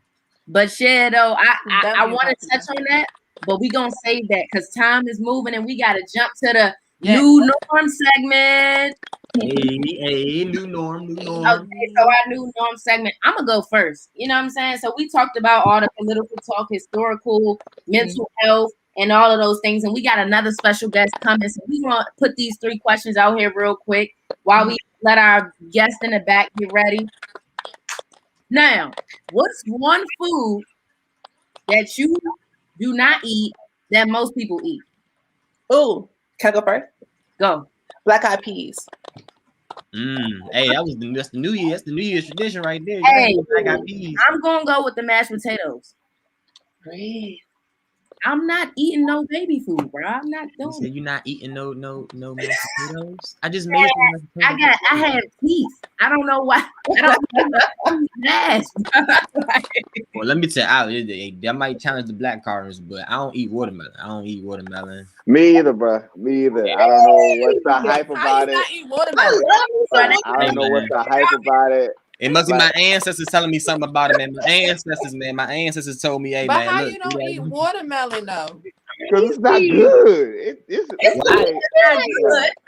But yeah, though, I want to touch on that, but we gonna save that because time is moving and we gotta jump to the new norm segment. Hey, new norm. Okay, so our new norm segment, I'm gonna go first. You know what I'm saying? So we talked about all the political talk, historical, mental health, and all of those things. And we got another special guest coming. So we want to put these 3 questions out here real quick while we let our guest in the back get ready. Now, what's one food that you do not eat that most people eat? Oh, can I go first? Go. Black eyed peas. Hey, that's the New Year. That's the New Year's tradition right there. Hey, Black eyed peas. I'm gonna go with the mashed potatoes. Great. I'm not eating no baby food, bro. I'm not You doing said it. you're not eating no mashed potatoes. I just made some mashed potatoes. I have teeth. I don't know why. I don't mash. Well, let me tell you, that might challenge the black carders, but I don't eat watermelon. Me either, bro. Me either. I don't know what's the hype How about you it. not eat watermelon? I don't know what's the hype about it. It must be my ancestors telling me something about it, man. My ancestors told me, hey, But man, how look, you don't eat watermelon though? Because it's not good. It's not good.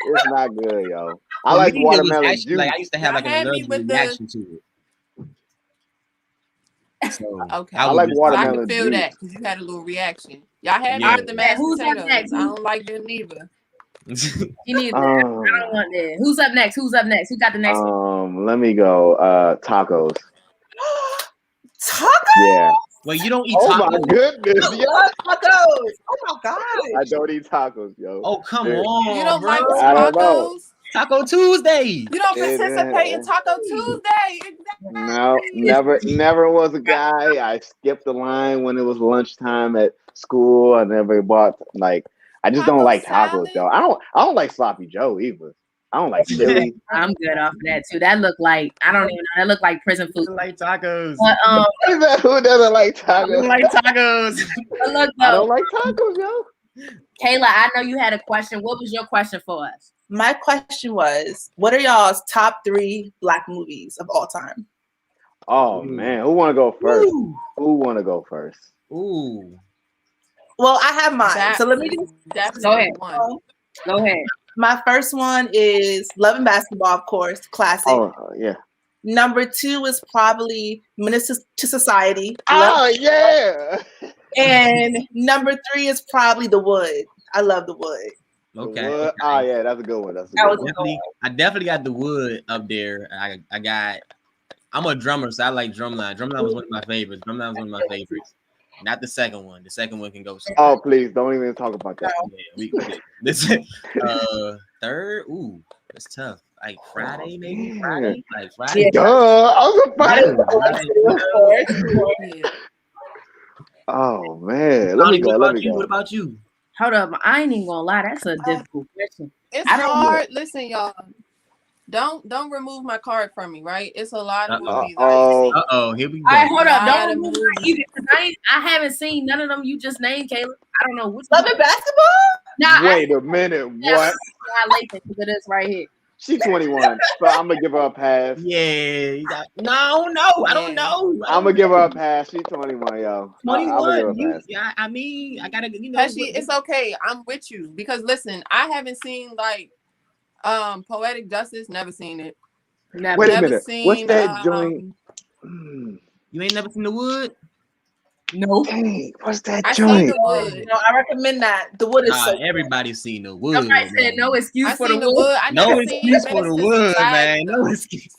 It's not good, yo. I For like me, it was watermelon actually, juice. like I used to have like an Y'all had me allergic with the- reaction to it. So Okay. I like just- So I watermelon can feel juice. that because you had a little reaction. Y'all had me Yeah. with the mashed Who's up potatoes. next? I don't like them neither. You need. I don't want that. Who's up next? Who got the next one? Let me go. Tacos. Tacos? Yeah. Well, you don't eat Oh my tacos. goodness, I yo. love tacos. Oh my god. I don't eat tacos, yo. Oh, come Yeah. on. You don't bro. like I don't know. tacos? Taco Tuesday. You don't It participate is. in Taco Tuesday. Exactly. No, never was a guy. I skipped the line when it was lunchtime at school. I never bought I just Taco don't like salad? tacos though. I don't like sloppy Joe either. I don't like chili. I'm good off of that too. That look like I don't even know. That look like prison food. I like tacos. But Who doesn't like I tacos? like tacos. but look I though, don't like tacos, yo. Kayla, I know you had a question. What was your question for us? My question was, what are y'all's top 3 Black movies of all time? Oh man, who want to go first? Who want to go first? Ooh. Well, I have mine. So let me just That's Go ahead. one. Go ahead. my first one is Love and Basketball, of course, classic. Oh yeah. Number 2 is probably Menace to Society. Oh yeah. And number 3 is probably The Wood. I love The Wood. Okay. What? Okay. Oh yeah, that's a good one. That's a That good was one. I definitely got The Wood up there. I'm a drummer, so I like Drumline. Drumline was one of my favorites. Drumline was one of my favorites. Not the second one. The second one can go. Oh please, don't even talk about that. Yeah, this third. Ooh, that's tough. Like Friday, maybe Friday. Like Friday. Duh, I was a fighter. Yeah. Oh man, let me go. Let me What go. about you? Hold up, I ain't even gonna lie. That's a difficult question. It's I don't hard. Listen, y'all. Don't remove my card from me, right? It's a lot of Uh-oh. movies I ain't seen. Here we go. All right, hold up. Lot Don't of remove movies. mine either, 'cause I haven't seen none of them you just named, Kayla. I don't know which Love one. and Basketball? Nah, Wait a minute. What? Violation because of this right here. She's 21, so I'm gonna give her a pass. Yeah. No, I don't know. I'm gonna give her a pass. She's 21, yo. I'm gonna give her a 21. pass. Yeah, I mean, I gotta, Pesci, it's okay. I'm with you because listen, I haven't seen like Poetic Justice. Never seen it. Never. Wait a Never minute. seen, What's that joint? You ain't never seen The Wood? Nope. Dang, what's that I seen joint? The Wood. You know, I recommend that. The Wood is so Everybody's seen The Wood. Somebody said no excuse I for seen the The wood. Wood. I No never seen excuse for The Menace to Wood, Society, man. No though. excuse.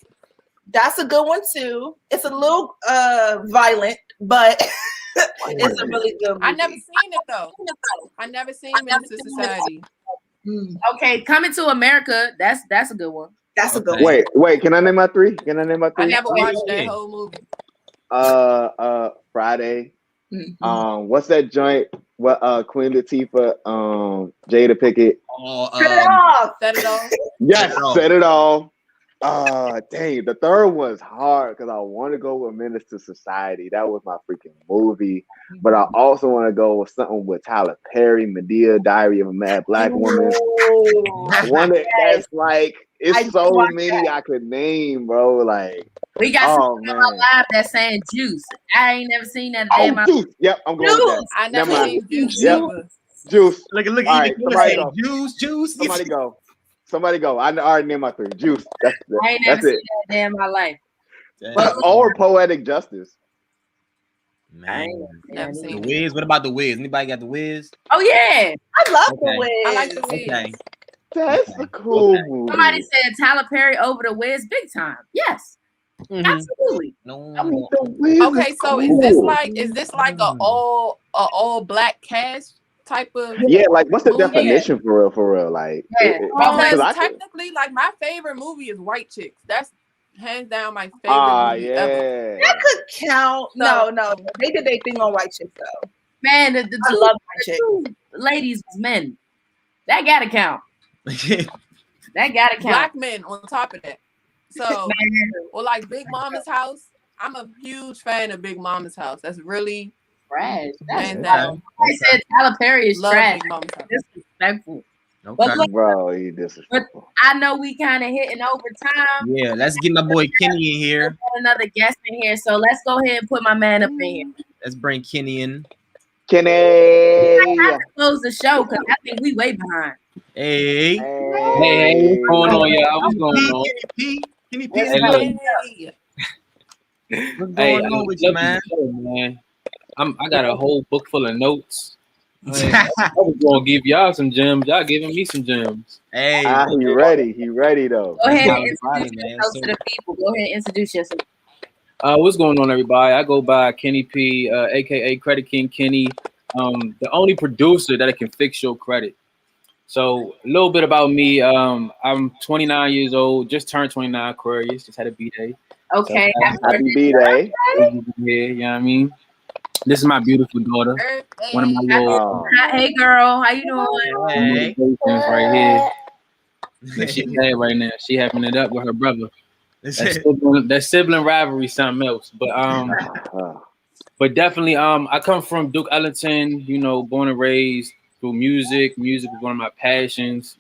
That's a good one too. It's a little violent, but it's a really good movie. I never seen it though. I never seen Menace to Society. Okay, Coming to America. That's a good one. That's a good Okay. one. Wait. Can I name my 3? Can I name my 3? I never watched yeah. that whole movie. Friday. Mhm. What's that joint? What Queen Latifah, Jada Pickett. Cut it off. Set it off. Yes, Set It Off. Set It Off. Dang, the third one's hard because I want to go with Menace to Society. That was my freaking movie. But I also want to go with something with Tyler Perry, Medea, Diary of a Mad Black Woman. One that's like, it's I so watched many I could name, bro. Like, We got oh some on my man. live that's saying juice. I ain't never seen that day in my Juice. Yep, I'm going with that. I never Never seen mind. Juice Yep. either. Juice. Look, All right, somebody say go. juice. Somebody go. I already named my 3. Juice. That's I ain't never it. seen that day in my life. Damn, Or Poetic Justice. man. Never The seen it. Wiz. What about The Wiz? Anybody got The Wiz? Oh yeah. I love Okay. The Wiz. I like The Wiz. Okay. That's a cool movie. Somebody said Tyler Perry over the Wiz big time. Yes, absolutely. No. I mean, The Wiz Okay, is so cool. is this like a all black cast type of? Yeah, like what's the movie? definition for real? Like, Yeah. Because I could- technically, like my favorite movie is White Chicks. That's hands down my favorite movie ever. That could count. So- No. They did their thing on White Chicks though. Man, the I two, love White Chicks. two ladies was men. That gotta count. That gotta count. Black men on top of that. So, Man, or like Big Mama's House. I'm a huge fan of Big Mama's House. That's really trash. That's hands trash. down. I said Tyler Perry is Love trash. Big Mama's House. Disrespectful. Okay. But look, bro, you disrespectful. I know we kind of hitting over time. Yeah, let's get my boy Kenny in here. Got another guest in here, so let's go ahead and put my man up in here. Let's bring Kenny in. Kenny. I have to close the show because I think we way behind. Hey. Hey, what's going on, y'all? What's going on? Kenny P. Hey, look. Hey. What's Hey, going on with you, man? man. I got a whole book full of notes. I was gonna give y'all some gems. Y'all giving me some gems. Hey. He ready. He ready though. Go ahead and Everybody, introduce man. yourself to the people. Go ahead and introduce yourself. What's going on, everybody? I go by Kenny P, aka Credit King Kenny. The only producer that can fix your credit. So a little bit about me. I'm 29 years old. Just turned 29. Aquarius. Just had a B-Day. Okay. Happy B-Day. Yeah, you know what I mean? This is my beautiful daughter. One of my little Hey girl, how you doing? Hey. right here. That she's bad right now. She having it up with her brother. That sibling rivalry, something else. But definitely, I come from Duke Ellington. You know, born and raised through music. Music was one of my passions.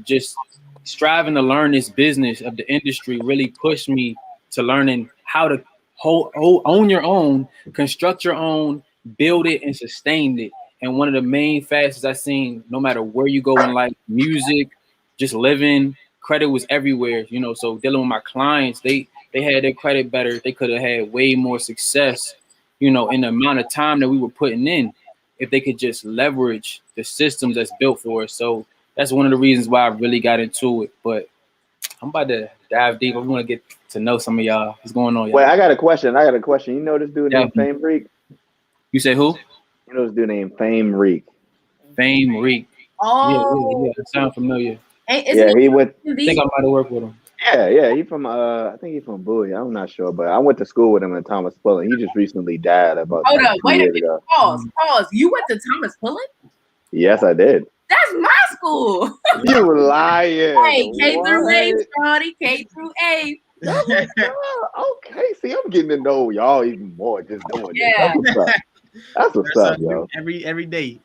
Just striving to learn this business of the industry really pushed me to learning how to own your own, construct your own, build it, and sustain it. And one of the main facets I seen, no matter where you go in life, music, just living, credit was everywhere. You know, so dealing with my clients, they had their credit better. They could have had way more success, you know, in the amount of time that we were putting in, if they could just leverage the systems that's built for us. So that's one of the reasons why I really got into it. But I'm about to dive deep. I want to get to know some of y'all. What's going on, y'all? Wait, I got a question. You know this dude named Fame Reek? You say who? You know this dude named Fame Reek? Fame Reek. Oh. Yeah. That sounds familiar. Yeah, he went. I think I might have worked with him. Yeah. He from I think he's from Bowie. I'm not sure, but I went to school with him in Thomas Pullen. He just recently died about. Hold up, wait a minute. Ago. Pause. You went to Thomas Pullen? Yes, I did. That's my school. You lying. Hey, K through 8, Shawty. K through 8. Okay, see, I'm getting to know y'all even more just doing Yeah. this. That's what's up, yo. Every day.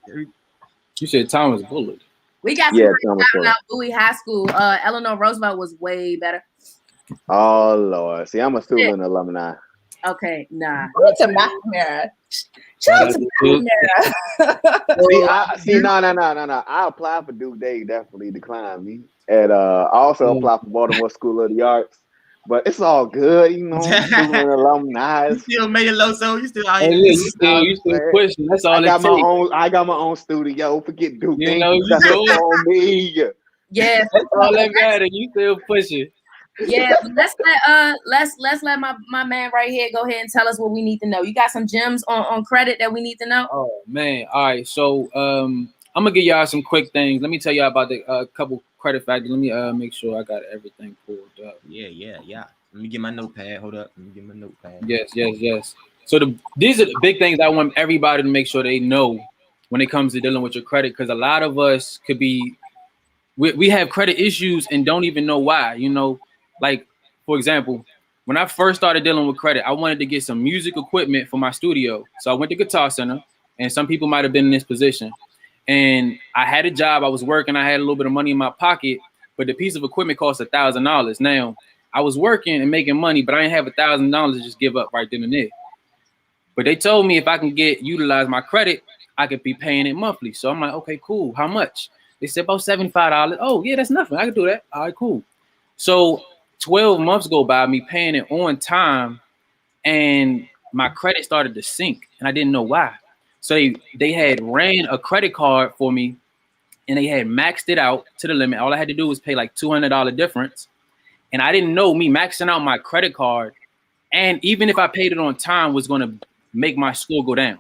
You said Thomas Bullard. We got Thomas Pullen. out Bowie High School. Eleanor Roosevelt was way better. Oh Lord, see, I'm a student alumni. Okay, nah. What's a McNamara? Shout out to McNamara. See, no. I applied for Duke. They definitely declined me, and I also applied for Baltimore School of the Arts. But it's all good, you know. Student alumni. You still made it low, so you still out here. You still pushing. That's all I got my own studio. Forget Duke. You know, that's on me. Yeah, that's all that matters. You still pushing. Yeah, let's let my man right here go ahead and tell us what we need to know. You got some gems on credit that we need to know? Oh man, all right. So I'm gonna give y'all some quick things. Let me tell y'all about the couple credit factors. Let me make sure I got everything pulled up. Yeah. Let me get my notepad. Hold up. Let me get my notepad. Yes. So these are the big things I want everybody to make sure they know when it comes to dealing with your credit, because a lot of us could be we have credit issues and don't even know why. You know. Like, for example, when I first started dealing with credit, I wanted to get some music equipment for my studio. So I went to Guitar Center, and some people might have been in this position. And I had a job, I was working, I had a little bit of money in my pocket, but the piece of equipment cost $1,000. Now, I was working and making money, but I didn't have $1,000 to just give up right then and there. But they told me if I can utilize my credit, I could be paying it monthly. So I'm like, okay, cool. How much? They said about $75. Oh, yeah, that's nothing. I can do that. All right, cool. So 12 months go by, me paying it on time, and my credit started to sink, and I didn't know why. So they had ran a credit card for me, and they had maxed it out to the limit. All I had to do was pay like $200 difference, and I didn't know me maxing out my credit card, and even if I paid it on time, was going to make my score go down.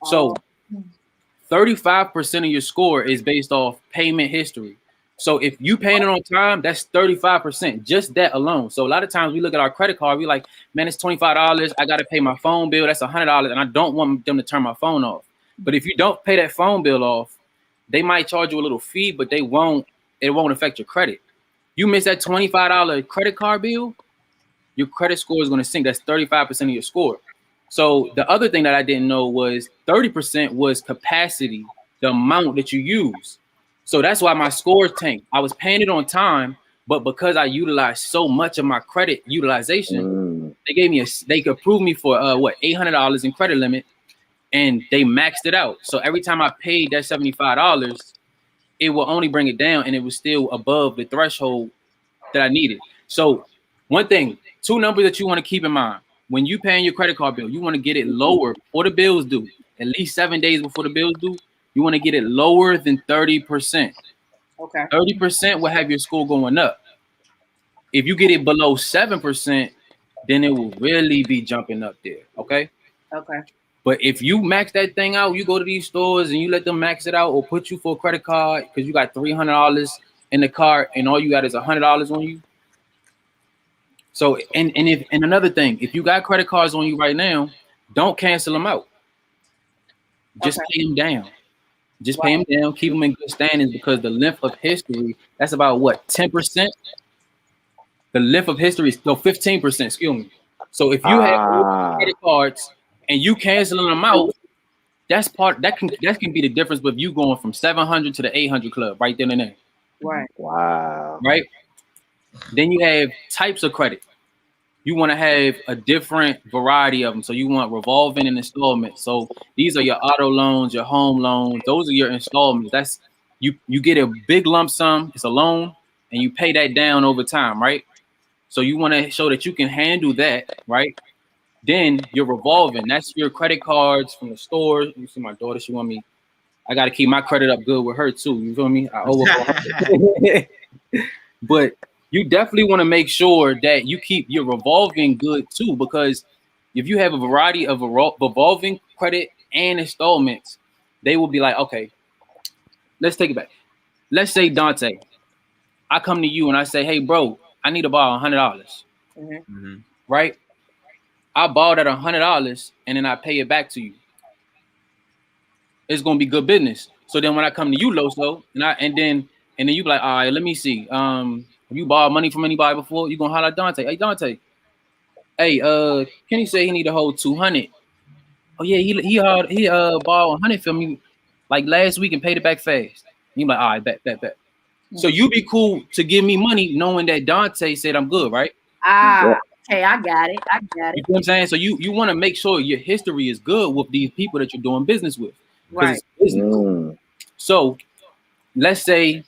So 35% of your score is based off payment history. So if you paying it on time, that's 35%, just that alone. So a lot of times we look at our credit card, we like, man, it's $25. I got to pay my phone bill. That's $100. And I don't want them to turn my phone off. But if you don't pay that phone bill off, they might charge you a little fee, but it won't affect your credit. You miss that $25 credit card bill, your credit score is going to sink. That's 35% of your score. So the other thing that I didn't know was 30% was capacity, the amount that you use. So that's why my scores tanked. I was paying it on time, but because I utilized so much of my credit utilization, they could approve me for $800 in credit limit, and they maxed it out. So every time I paid that $75, it will only bring it down, and it was still above the threshold that I needed. So one thing, two numbers that you want to keep in mind when you paying your credit card bill, you want to get it lower before the bills due, at least 7 days before the bills due. You want to get it lower than 30%. Okay. 30% will have your score going up. If you get it below 7%, then it will really be jumping up there. Okay. Okay. But if you max that thing out, you go to these stores and you let them max it out or put you for a credit card because you got $300 in the cart and all you got is $100 on you. So and another thing, if you got credit cards on you right now, don't cancel them out. Just pay them down. Just pay them down, keep them in good standings, because the length of history, that's about what, 10%? The length of history is still 15%, excuse me. So if you have credit cards and you canceling them out, that can be the difference with you going from 700 to the 800 club right then and there. Right. Wow. Right. Then you have types of credit. You want to have a different variety of them. So you want revolving and installment. So these are your auto loans, your home loans. Those are your installments. That's you get a big lump sum. It's a loan, and you pay that down over time, right? So you want to show that you can handle that, right? Then you're revolving. That's your credit cards from the store. You see my daughter, she want me. I got to keep my credit up good with her too. You feel me? I owe her. But you definitely want to make sure that you keep your revolving good too, because if you have a variety of revolving credit and installments, they will be like, okay, let's take it back. Let's say Dante, I come to you and I say, hey, bro, I need to borrow $100, right? I borrowed at $100 and then I pay it back to you. It's gonna be good business. So then when I come to you, Loso, and then you be like, all right, let me see. Have you borrowed money from anybody before? You gonna holler at Dante? Hey, Dante. Hey, Kenny say he need to hold 200. Oh yeah, he borrowed 100 from me like last week and paid it back fast. You be like, all right, bet. So you be cool to give me money knowing that Dante said I'm good, right? Okay, I got it. You know what I'm saying? So you want to make sure your history is good with these people that you're doing business with. Right. So let's say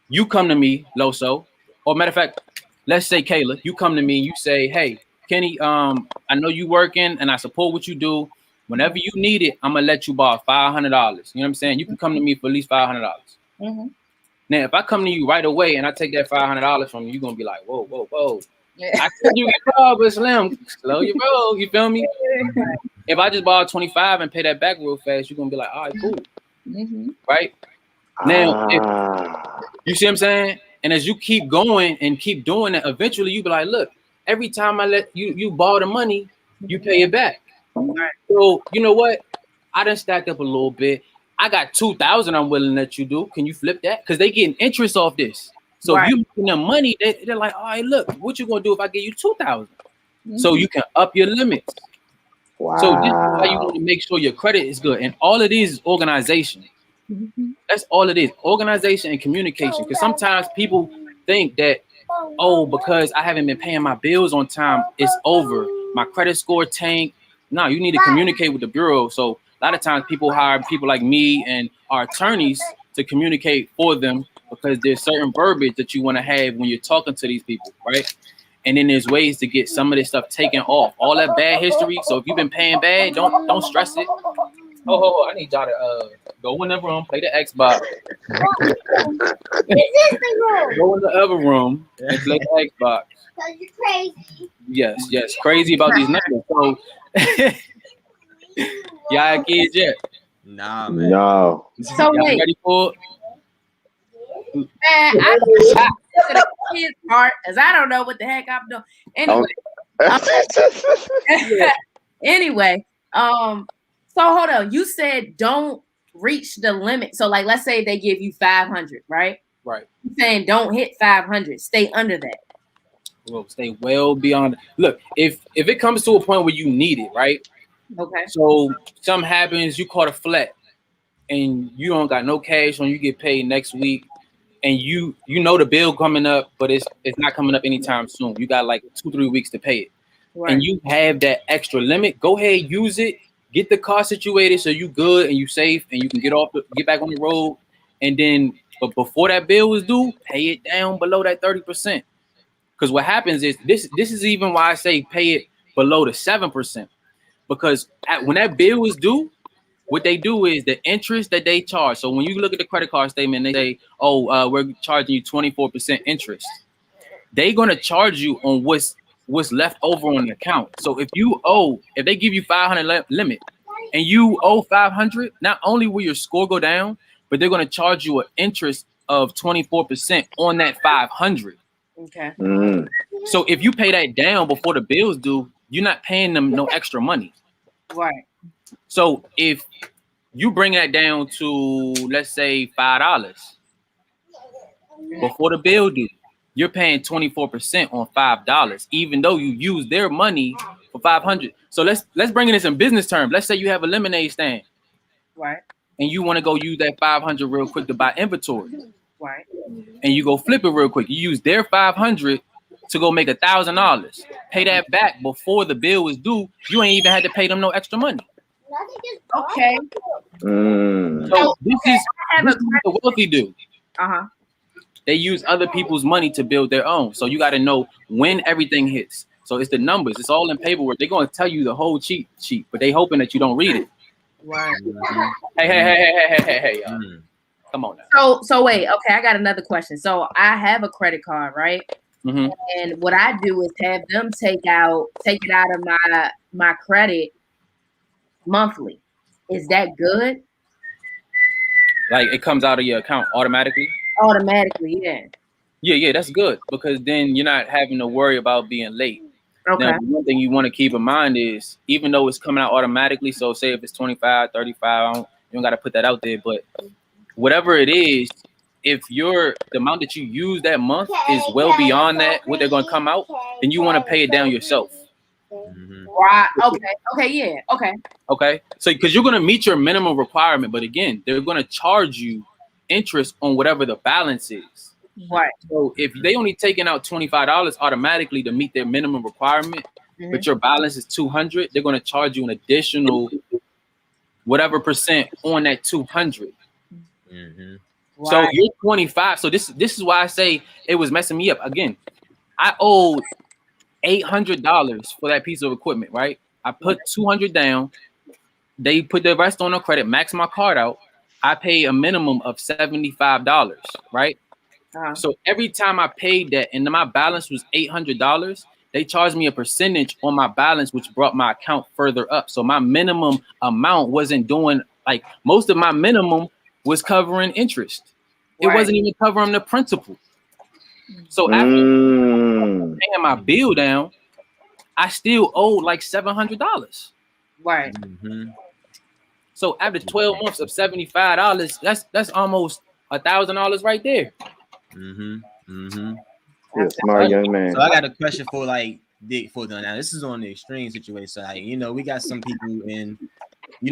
you come to me, Loso, or matter of fact, let's say Kayla, you come to me and you say, hey, Kenny, I know you working and I support what you do. Whenever you need it, I'm gonna let you borrow $500. You know what I'm saying? You can come to me for at least $500. Now, if I come to you right away and I take that $500 from you, you're gonna be like, whoa. I said you get robbed, but Slim, slow your roll. You feel me? If I just borrow 25 and pay that back real fast, you're gonna be like, all right, cool. Right? Now, you see what I'm saying? And as you keep going and keep doing it, eventually you be like, look, every time I let you borrow the money, you pay it back. So you know what? I done stacked up a little bit. I got 2,000 I'm willing to let you do. Can you flip that? Because they getting interest off this. So if you making them money, they're like, all right, look, what you gonna do if I give you 2,000? So you can up your limits. Wow. So this is why you want to make sure your credit is good. And all it is organization. That's all it is. Organization and communication. Because sometimes people think that, oh, because I haven't been paying my bills on time, it's over. My credit score tanked. No, you need to communicate with the bureau. So a lot of times people hire people like me and our attorneys to communicate for them, because there's certain verbiage that you want to have when you're talking to these people, right? And then there's ways to get some of this stuff taken off. All that bad history. So if you've been paying bad, don't stress it. Oh, I need y'all to go in the room, play the Xbox. Go in the other room and play the Xbox. Because you're crazy. Yes, crazy about these numbers. So y'all kids yet? Nah, man. No. So Y'all wait, ready for it? man, I look at the kids part because I don't know what the heck I'm doing. Anyway, so hold on. You said don't reach the limit. So like, let's say they give you 500, right? Right. You're saying don't hit 500. Stay under that. Well, stay well beyond. Look, if it comes to a point where you need it, right? Okay. So something happens, you caught a flat, and you don't got no cash when you get paid next week, and you know the bill coming up, but it's not coming up anytime soon. You got like 2-3 weeks to pay it, and you have that extra limit. Go ahead, use it. Get the car situated so you good and you safe and you can get back on the road. And then, but before that bill is due, pay it down below that 30%. Because what happens is this is even why I say pay it below the 7%. Because when that bill is due, what they do is the interest that they charge. So when you look at the credit card statement, they say, oh, we're charging you 24% interest. They're gonna charge you on what's left over on the account. So if they give you 500 limit and you owe 500, not only will your score go down, but they're going to charge you an interest of 24% on that 500. Okay. So if you pay that down before the bills due, you're not paying them no extra money. Right. So if you bring that down to, let's say, $5 before the bill due. You're paying 24% on $5, even though you use their money for $500. So let's bring this in business terms. Let's say you have a lemonade stand, Right. and you want to go use that $500 real quick to buy inventory, Right. and you go flip it real quick. You use their $500 to go make $1,000. Pay that back before the bill is due. You ain't even had to pay them no extra money. Okay. So this is what the wealthy do. Uh-huh. They use other people's money to build their own. So you got to know when everything hits. So it's the numbers. It's all in paperwork. They're going to tell you the whole cheat sheet, but they hoping that you don't read it. Right. Hey. Come on now. So wait. Okay, I got another question. So I have a credit card, right? Mm-hmm. And what I do is have them take it out of my credit monthly. Is that good? Like it comes out of your account automatically? Automatically, yeah. Yeah, that's good because then you're not having to worry about being late. Okay. Now, one thing you want to keep in mind is even though it's coming out automatically, so say if it's 25, 35, you don't got to put that out there, but whatever it is, if the amount that you use that month is well beyond that, what they're going to come out, then you want to pay it down yourself. Mm-hmm. Right. Okay. Yeah. Okay. So because you're going to meet your minimum requirement, but again, they're going to charge you interest on whatever the balance is. Right. So if they only taking out $25 automatically to meet their minimum requirement, but your balance is $200, they're going to charge you an additional whatever percent on that $200. Mm-hmm. Right. So you're 25. So this is why I say it was messing me up. Again, I owed $800 for that piece of equipment, right? I put $200 down. They put the rest on the credit, max my card out. I pay a minimum of $75, right? So every time I paid that and my balance was $800, they charged me a percentage on my balance, which brought my account further up. So my minimum amount wasn't doing like most of my minimum was covering interest. Right. It wasn't even covering the principal. So after paying my bill down, I still owed like $700. Right. Mm-hmm. So after 12 months of $75, that's almost $1,000 right there. Mm-hmm. Mm-hmm. You're a smart young man. So I got a question for now. This is on the extreme situation. So like, we got some people in,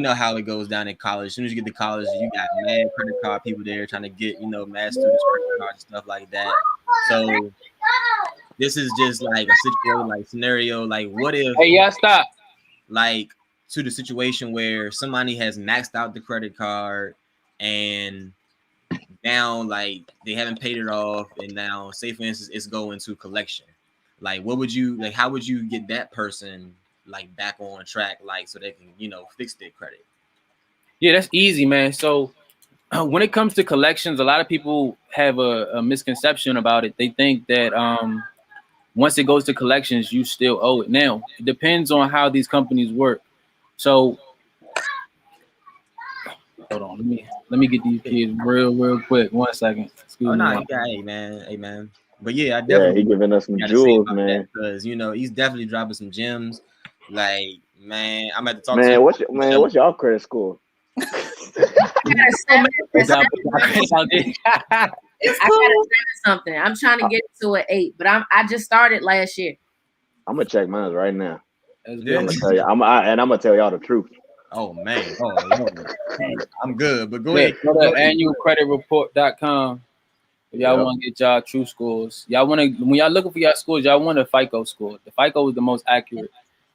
how it goes down in college. As soon as you get to college, you got mad credit card people there trying to get, mad students credit cards and stuff like that. So this is just like a situation, like scenario, like what if stop. Like to the situation where somebody has maxed out the credit card and now like they haven't paid it off, and now say for instance it's going to collection. Like how would you get that person like back on track, like so they can fix their credit? Yeah, that's easy, man. So when it comes to collections, a lot of people have a misconception about it. They think that once it goes to collections, you still owe it. Now it depends on how these companies work. So hold on, let me get these kids real quick. 1 second. Excuse me. Hey man. But yeah, I definitely he giving us some jewels, man. Because he's definitely dropping some gems. Like, man, I'm at the talk. Man, what's y'all credit score? It's cool. Something. I'm trying to get to an 8, but I just started last year. I'm gonna check mine right now. I'm gonna tell you. I'm gonna tell y'all the truth. Oh man, I'm good. But go ahead. Go to annualcreditreport.com. If y'all want to get y'all true scores, when y'all looking for y'all scores, y'all want a FICO score. The FICO is the most accurate.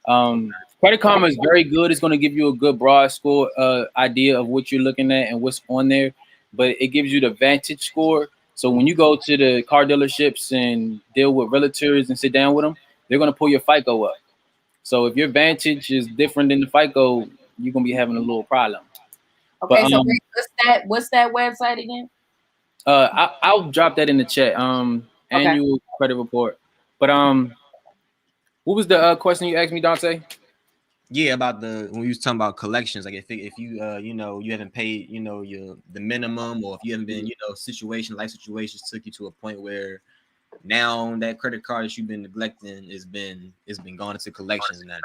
Credit Karma is very good. It's going to give you a good broad score idea of what you're looking at and what's on there, but it gives you the Vantage score. So when you go to the car dealerships and deal with realtors and sit down with them, they're going to pull your FICO up. So if your Vantage is different than the FICO, you're going to be having a little problem. Okay, but, so what's that website again? I'll drop that in the chat. Annual credit report. But what was the question you asked me, Dante? Yeah, about when you was talking about collections, like if you you haven't paid the minimum, or if you haven't been life situations took you to a point where now that credit card that you've been neglecting has been gone into collections now.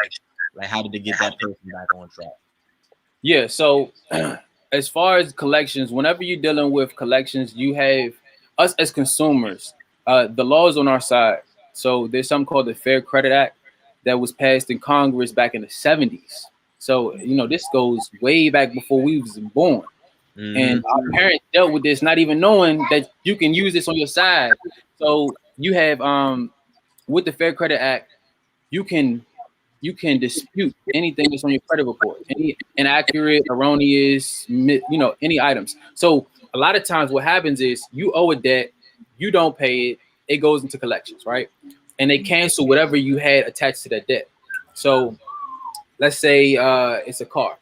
Like how did they get that person back on track? Yeah, so as far as collections, whenever you're dealing with collections, you have us as consumers. The law is on our side. So there's something called the Fair Credit Act that was passed in Congress back in the 70s. So, this goes way back before we was born. And our parents dealt with this, not even knowing that you can use this on your side. So you have, with the Fair Credit Act, you can dispute anything that's on your credit report, any inaccurate, erroneous, any items. So a lot of times what happens is you owe a debt, you don't pay it, it goes into collections, right? And they cancel whatever you had attached to that debt. So let's say it's a car.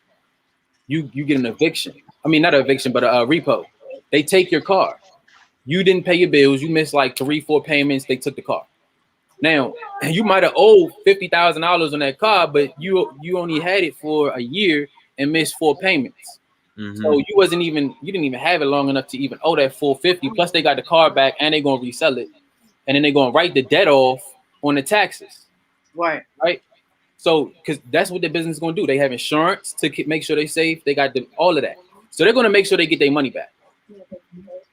You get an eviction. I mean, not an eviction, but a repo. They take your car. You didn't pay your bills. You missed like 3-4 payments. They took the car. Now, you might have owed $50,000 on that car, but you only had it for a year and missed 4 payments. So you didn't even have it long enough to even owe that full 50. Plus, they got the car back and they're gonna resell it, and then they're gonna write the debt off on the taxes. Right. So, because that's what the business is gonna do. They have insurance to make sure they're safe. They got all of that. So they're gonna make sure they get their money back.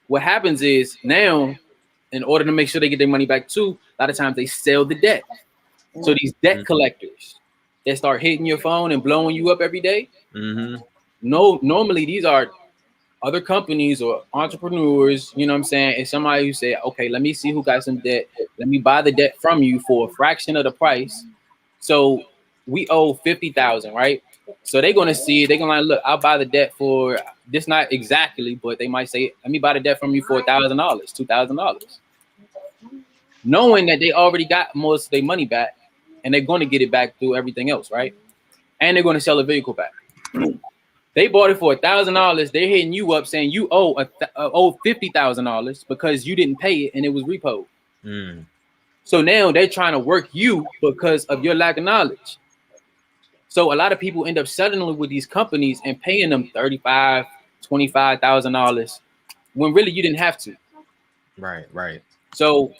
What happens is now, in order to make sure they get their money back too, a lot of times they sell the debt. So these debt collectors, they start hitting your phone and blowing you up every day. No, normally these are other companies or entrepreneurs, you know what I'm saying? It's somebody who say, okay, let me see who got some debt. Let me buy the debt from you for a fraction of the price. So we owe $50,000, right? So they're gonna see it. They're gonna like, look, I'll buy the debt for this, not exactly, but they might say, let me buy the debt from you for $1,000, $2,000, knowing that they already got most of their money back, and they're gonna get it back through everything else, right? And they're gonna sell a vehicle back. They bought it for $1,000. They're hitting you up saying you owe $50,000 because you didn't pay it and it was repoed. So now they're trying to work you because of your lack of knowledge. So a lot of people end up settling with these companies and paying them $35,000, $25,000 when really you didn't have to. Right. So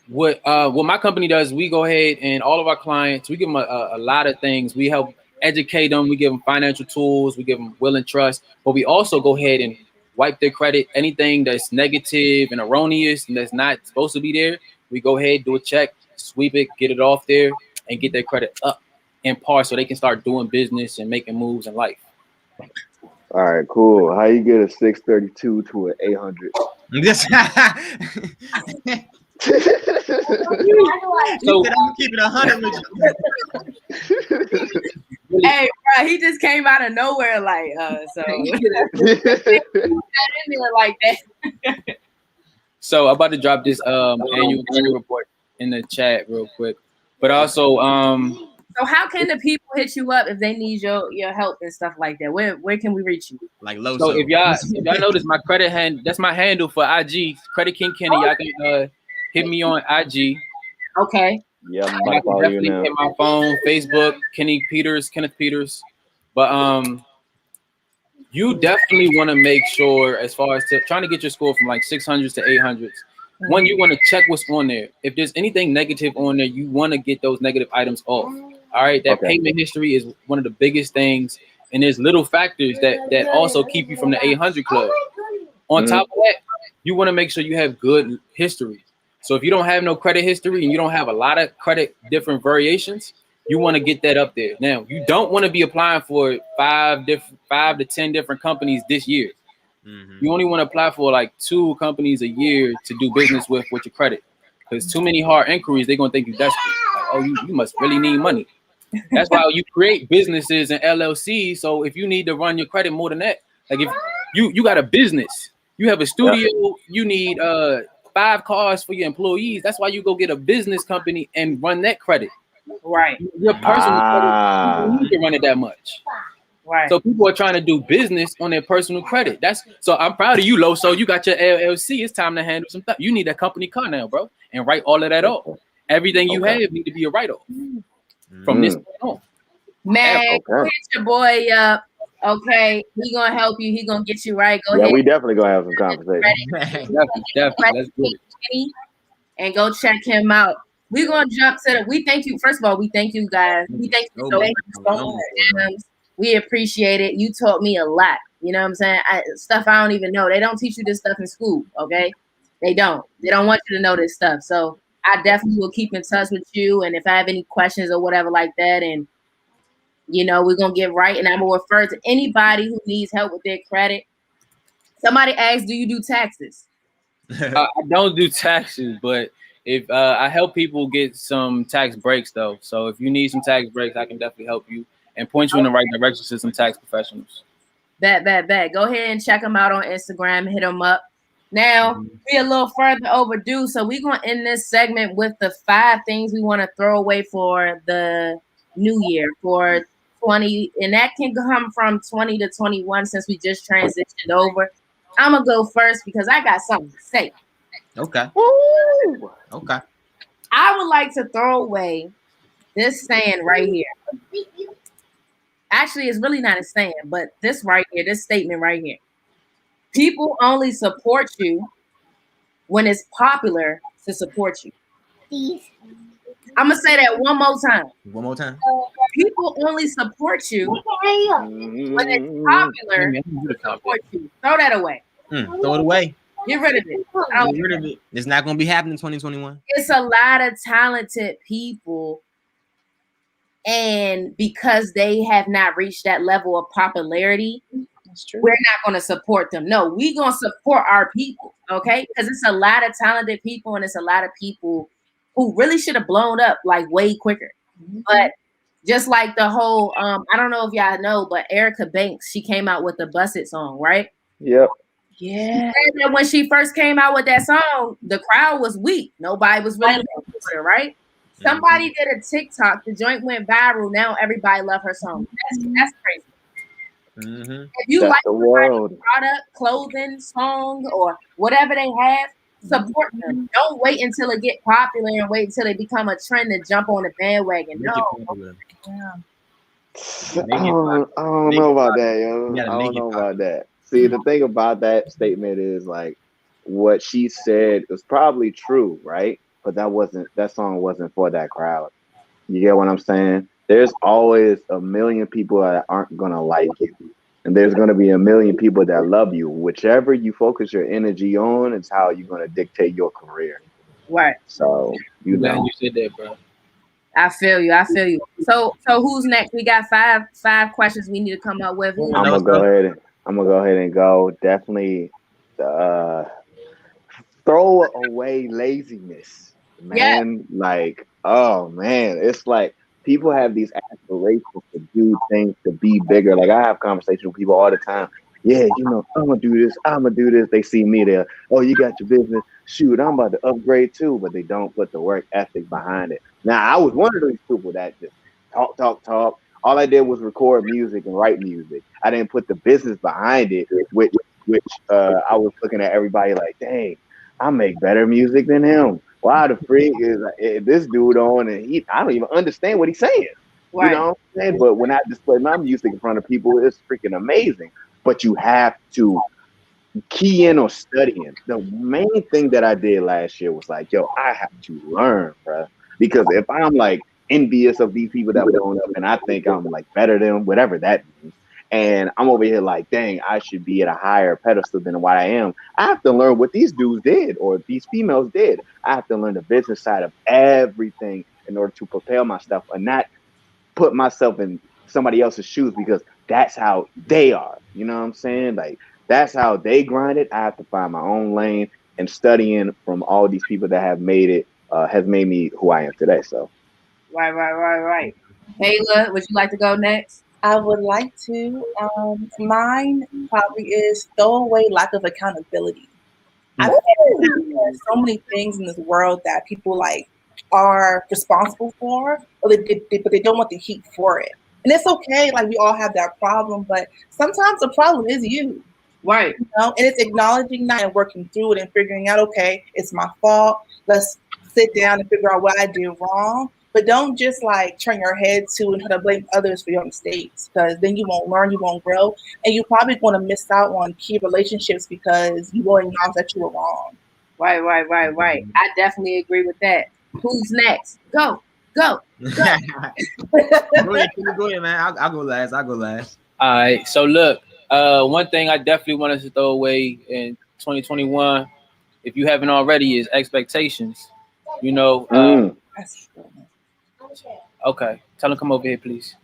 what my company does, we go ahead and all of our clients, we give them a lot of things. We help educate them. We give them financial tools. We give them will and trust. But we also go ahead and wipe their credit. Anything that's negative and erroneous and that's not supposed to be there, we go ahead, do a check, sweep it, get it off there, and get their credit up in par so they can start doing business and making moves in life. All right, cool. How you get a 632 to an 800? So I'm keeping 100 with you. Hey, bro, he just came out of nowhere, like, so that in there like that. So I'm about to drop this annual credit report in the chat real quick, but also So how can the people hit you up if they need your help and stuff like that? Where can we reach you? Like low. So if y'all notice my credit that's my handle for IG, Credit King Kenny. Y'all can hit me on IG. Okay. Yeah, I'm I about to can follow you definitely now. hit my phone, Facebook, Kenneth Peters. But you definitely want to make sure, as far as trying to get your score from like 600s to 800s, one, you want to check what's on there. If there's anything negative on there, you want to get those negative items off. All right, that payment history is one of the biggest things, and there's little factors that also keep you from the 800 club. On top of that, you want to make sure you have good history. So if you don't have no credit history and you don't have a lot of credit different variations, you want to get that up there. Now, you don't want to be applying for 5 to 10 different companies this year. You only want to apply for like 2 companies a year to do business with your credit, because too many hard inquiries, they're gonna think you're desperate. Like, oh, you must really need money. That's why you create businesses and LLCs. So if you need to run your credit more than that, like if you got a business, you have a studio, you need 5 cars for your employees. That's why you go get a business company and run that credit. Right. Your personal credit, you don't need to run it that much. Right. So people are trying to do business on their personal credit. So I'm proud of you, Lo. So you got your LLC. It's time to handle some stuff. You need a company car now, bro, and write all of that off. Everything you have need to be a write-off from this point on. Man, hit your boy up. Okay, he gonna help you. He gonna get you right. Go ahead. We definitely gonna have some conversation. Definitely. Let's do it. And go check him out. We're gonna jump to we thank you. First of all, we thank you guys. We thank you so much. We appreciate it. You taught me a lot. You know what I'm saying? Stuff I don't even know. They don't teach you this stuff in school, okay? They don't. They don't want you to know this stuff. So I definitely will keep in touch with you. And if I have any questions or whatever like that, and you know, we're gonna get right. And I'm gonna refer to anybody who needs help with their credit. Somebody asked, do you do taxes? I don't do taxes, but if I help people get some tax breaks though. So if you need some tax breaks, I can definitely help you and point you in the right direction to some tax professionals. Bet. Go ahead and check them out on Instagram. Hit them up. Now, we're a little further overdue, so we're going to end this segment with the 5 things we want to throw away for the new year, for 20, and that can come from 20 to 21 since we just transitioned over. I'm going to go first because I got something to say. Okay. Woo! Okay. I would like to throw away this saying right here. Actually, it's really not a saying, but this right here, this statement right here. People only support you when it's popular to support you. I'm going to say that one more time. One more time. People only support you when it's popular to support you. Throw that away. Throw it away. Get rid of it. Get rid of it. It's not going to be happening in 2021. It's a lot of talented people, and because they have not reached that level of popularity, we're not going to support them. No, we're going to support our people, okay? Because it's a lot of talented people, and it's a lot of people who really should have blown up like way quicker. But just like the whole, I don't know if y'all know, but Erica Banks, she came out with the Bust It song, right? Yep. Yeah. And when she first came out with that song, the crowd was weak. Nobody was really listening to her, right? Somebody did a TikTok. The joint went viral. Now everybody love her song. That's crazy. If you That's like the world. product, clothing, song, or whatever they have, support them. Don't wait until it get popular and wait until they become a trend to jump on the bandwagon. No. I don't know about that, yo. I don't know about that. See, the thing about that statement is like what she said was probably true, right? But that song wasn't for that crowd. You get what I'm saying? There's always a million people that aren't gonna like you. And there's gonna be a million people that love you. Whichever you focus your energy on is how you're gonna dictate your career. Right. So you know. You said that, bro. I feel you. So who's next? We got five questions we need to come up with. I'm gonna go ahead and go. Definitely throw away laziness, man. Yeah. Like, oh man, it's like people have these aspirations to do things to be bigger. Like I have conversations with people all the time. Yeah, you know, I'm gonna do this. They see me there. Oh, you got your business. Shoot, I'm about to upgrade too, but they don't put the work ethic behind it. Now, I was one of those people that just talk. All I did was record music and write music. I didn't put the business behind it, which I was looking at everybody like, dang, I make better music than him. Why the freak is this dude on? And I don't even understand what he's saying. Right. You know what I'm saying? But when I display my music in front of people, it's freaking amazing. But you have to key in on studying. The main thing that I did last year was like, yo, I have to learn, bro. Because if I'm like envious of these people that were going up and I think I'm like better than them, whatever that means, and I'm over here like, dang, I should be at a higher pedestal than what I am. I have to learn what these dudes did or these females did. I have to learn the business side of everything in order to propel myself and not put myself in somebody else's shoes because that's how they are. You know what I'm saying? Like, that's how they grind it. I have to find my own lane, and studying from all these people that have made it has made me who I am today. So, right. Kayla, would you like to go next? I would like to. Mine probably is throw away lack of accountability. I think there's so many things in this world that people like are responsible for, but they don't want the heat for it. And it's okay, like we all have that problem, but sometimes the problem is you. Right. You know, and it's acknowledging that and working through it and figuring out, okay, it's my fault. Let's sit down and figure out what I did wrong. But don't just like turn your head to and try to blame others for your mistakes, because then you won't learn, you won't grow, and you're probably going to miss out on key relationships because you won't acknowledge that you were wrong. Right. I definitely agree with that. Who's next? Go. Go ahead, man. I'll go last. All right. So look, One thing I definitely wanted to throw away in 2021, if you haven't already, is expectations. You know, okay, tell them come over here, please.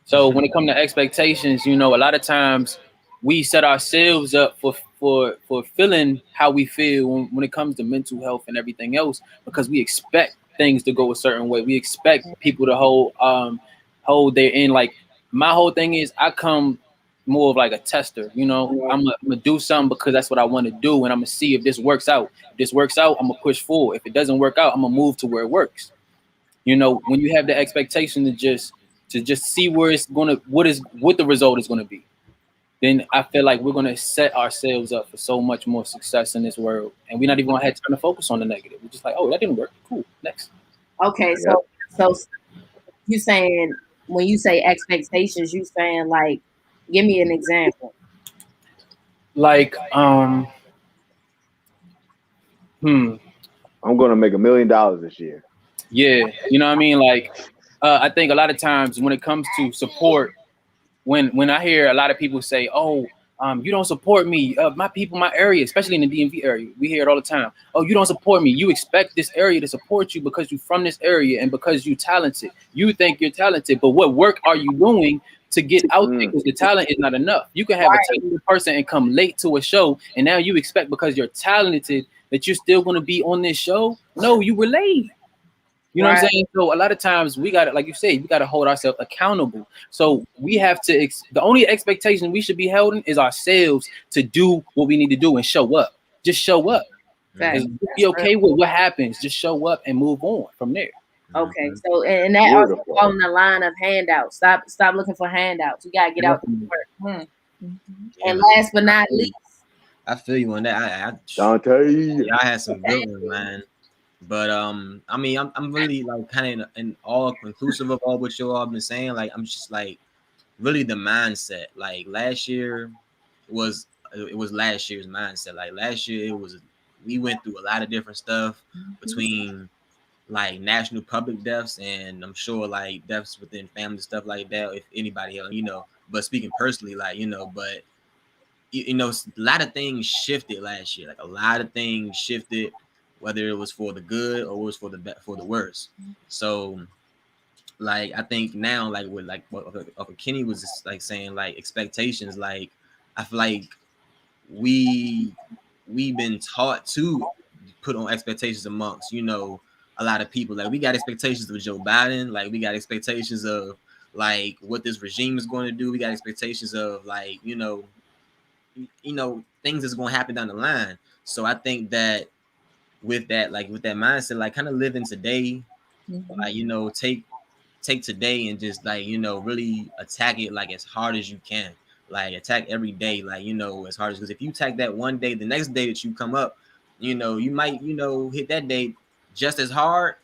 So when it comes to expectations, you know, a lot of times we set ourselves up for feeling how we feel when it comes to mental health and everything else, because we expect things to go a certain way. We expect people to hold their end. Like my whole thing is I come more of like a tester, you know. I'm gonna do something because that's what I want to do, and I'm gonna see if this works out. If this works out, I'm gonna push forward. If it doesn't work out, I'm gonna move to where it works. You know, when you have the expectation to just see where it's gonna what the result is gonna be, then I feel like we're gonna set ourselves up for so much more success in this world, and we're not even gonna have time to focus on the negative. We're just like, oh, that didn't work. Cool, next. Okay, so you saying when you say expectations, you saying like, give me an example. Like, I'm gonna make $1 million this year. Yeah, you know what I mean? Like, I think a lot of times when it comes to support, when I hear a lot of people say, oh, you don't support me, my people, my area, especially in the DMV area, we hear it all the time. Oh, you don't support me. You expect this area to support you because you're from this area and because you're talented. You think you're talented, but what work are you doing to get out there? Because the talent is not enough. You can have a talented person and come late to a show, and now you expect because you're talented that you're still going to be on this show. No, you were late. You know what I'm saying? So a lot of times we got to, like you said, we got to hold ourselves accountable. So we have to, the only expectation we should be held in is ourselves to do what we need to do and show up. Just show up. Be okay with what happens. Just show up and move on from there. Okay, so and that also on the line of handouts. Stop looking for handouts. You gotta get out to work. And last but not least, I feel you on that. Dante, I had some good ones, man. But I mean, I'm really like kind of in all inclusive of all what you all been saying. Like I'm just like really the mindset. Like last year it was last year's mindset. Like last year we went through a lot of different stuff between like national public deaths and I'm sure like deaths within family, stuff like that. If anybody else, you know, but speaking personally, like, you know, but you know, a lot of things shifted last year. Like a lot of things shifted, whether it was for the good or it was for the worse. So like I think now, like with like what Kenny was just like saying, like expectations, like I feel like we've been taught to put on expectations amongst, you know, a lot of people. Like we got expectations of Joe Biden, like we got expectations of like what this regime is going to do. We got expectations of like, you know, things that's going to happen down the line. So I think that with that mindset, like kind of living today, like, you know, take today and just like, you know, really attack it like as hard as you can. Like attack every day, like, you know, as hard as, because if you attack that one day, the next day that you come up, you know, you might, you know, hit that day just as hard,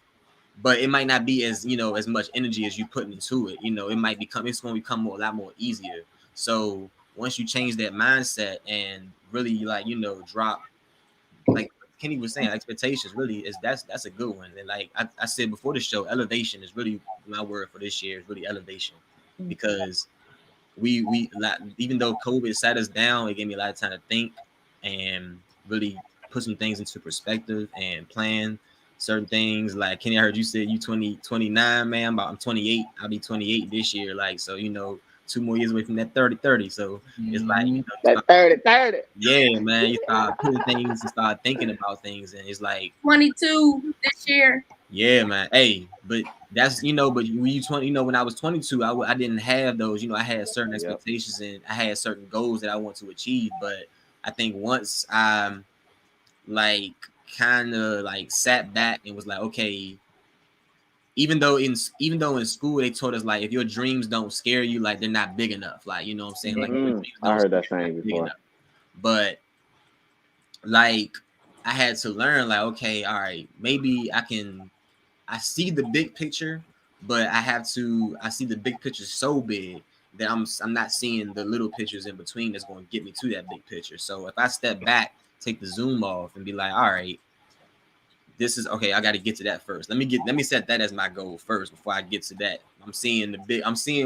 but it might not be as, you know, as much energy as you put into it. You know, it's going to become a lot more easier. So once you change that mindset and really like, you know, drop, like Kenny was saying, expectations really is that's a good one. And like I said before the show, elevation is really my word for this year, is really elevation, because we even though COVID sat us down, it gave me a lot of time to think and really put some things into perspective and plan certain things. Like Kenny, I heard you said you 29, man. I'm 28. I'll be 28 this year. Like, so, you know, 2 more years away from that 30. So it's like, you know, that 30. Yeah, man. You start putting things and start thinking about things, and it's like 22 this year. Yeah, man. Hey, but that's, you know, but when you 20, you know, when I was 22, I didn't have those, you know, I had certain expectations and I had certain goals that I want to achieve. But I think once I like kind of like sat back and was like, okay, even though in school they told us like, if your dreams don't scare you, like they're not big enough. Like, you know what I'm saying? Like I heard that saying before. But like I had to learn like, okay, all right, maybe I see the big picture, but I see the big picture so big that I'm not seeing the little pictures in between that's going to get me to that big picture. So if I step back, take the zoom off and be like, all right, this is okay, I got to get to that first. Let me set that as my goal first before I get to that. I'm seeing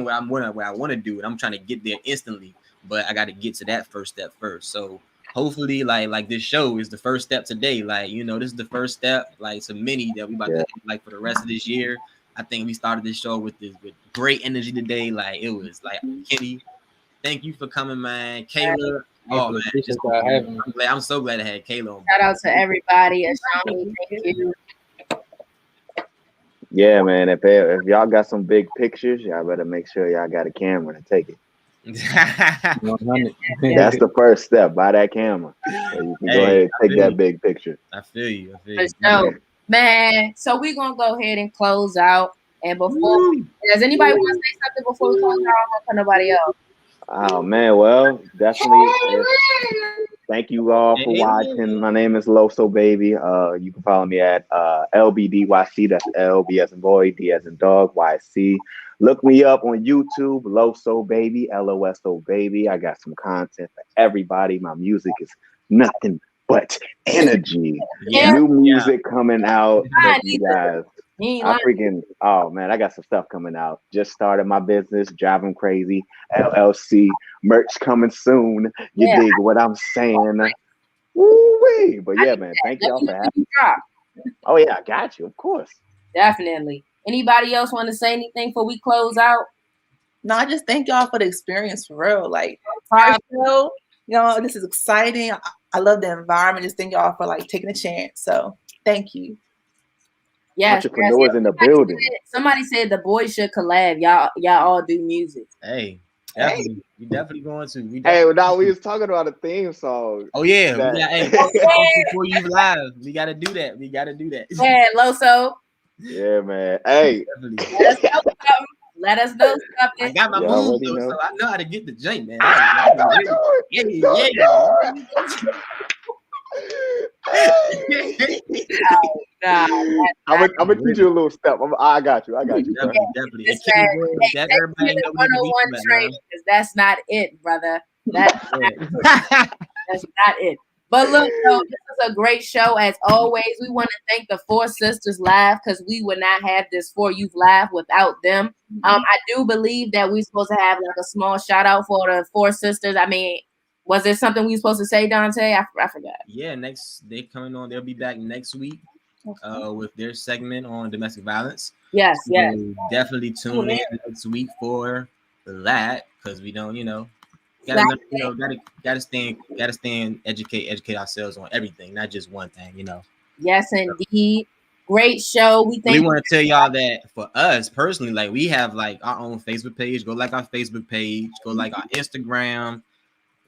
where I want to do it. I'm trying to get there instantly but I got to get to that first step first. So hopefully, like this show is the first step today. Like, you know, this is the first step, like so many that we about to have, like for the rest of this year. I think we started this show with great energy today. Like it was like Kenny, thank you for coming, man. Kayla, oh man, I'm so glad I had Kayla on. Shout out to everybody. Ashani, thank you. Yeah, man. If y'all got some big pictures, y'all better make sure y'all got a camera to take it. That's the first step. Buy that camera. So you can go ahead and take that big picture. I feel you. So, man, so we're gonna go ahead and close out. And before, does anybody want to say something before we close out? I don't know nobody else. Oh man, well, definitely. Thank you all for watching. My name is Loso Baby. You can follow me at LBDYC. That's LB as in boy, D as in dog, YC. Look me up on YouTube, Loso Baby, LOSO Baby. I got some content for everybody. My music is nothing but energy. New music coming out. You guys. Oh man, I got some stuff coming out. Just started my business, Drive 'em Crazy, LLC. Merch coming soon. You dig what I'm saying? Woo-wee. But yeah, man, thank y'all for having me. Oh yeah, I got you, of course. Definitely. Anybody else want to say anything before we close out? No, I just thank y'all for the experience for real. Like, you know, this is exciting. I love the environment. Just thank y'all for like taking a chance. So thank you. Yes, entrepreneurs in the building. Somebody said the boys should collab. Y'all all do music. Hey, definitely. We definitely going to. Hey, now we was talking about a theme song. Oh yeah, before you live, we gotta do that. Yeah, Loso. Yeah, man. Hey, let us know something. I got my moves, so I know how to get the joint, man. I'm gonna teach you a little step. I got you. Definitely. It's that 101 training, because that's not it, brother. That's not it. But look, this is a great show as always. We want to thank the Four Sisters Live, because we would not have this For Youth Live without them. I do believe that we're supposed to have like a small shout out for the Four Sisters. I mean, was there something we were supposed to say, Dante? I forgot. Yeah, they're coming on. They'll be back next week with their segment on domestic violence. Yes. Definitely tune in next week for that, because we don't, gotta stay and educate ourselves on everything, not just one thing, Yes, indeed. Great show. We want to tell y'all that for us personally, like we have like our own Facebook page. Go like our Facebook page. Go like our Instagram.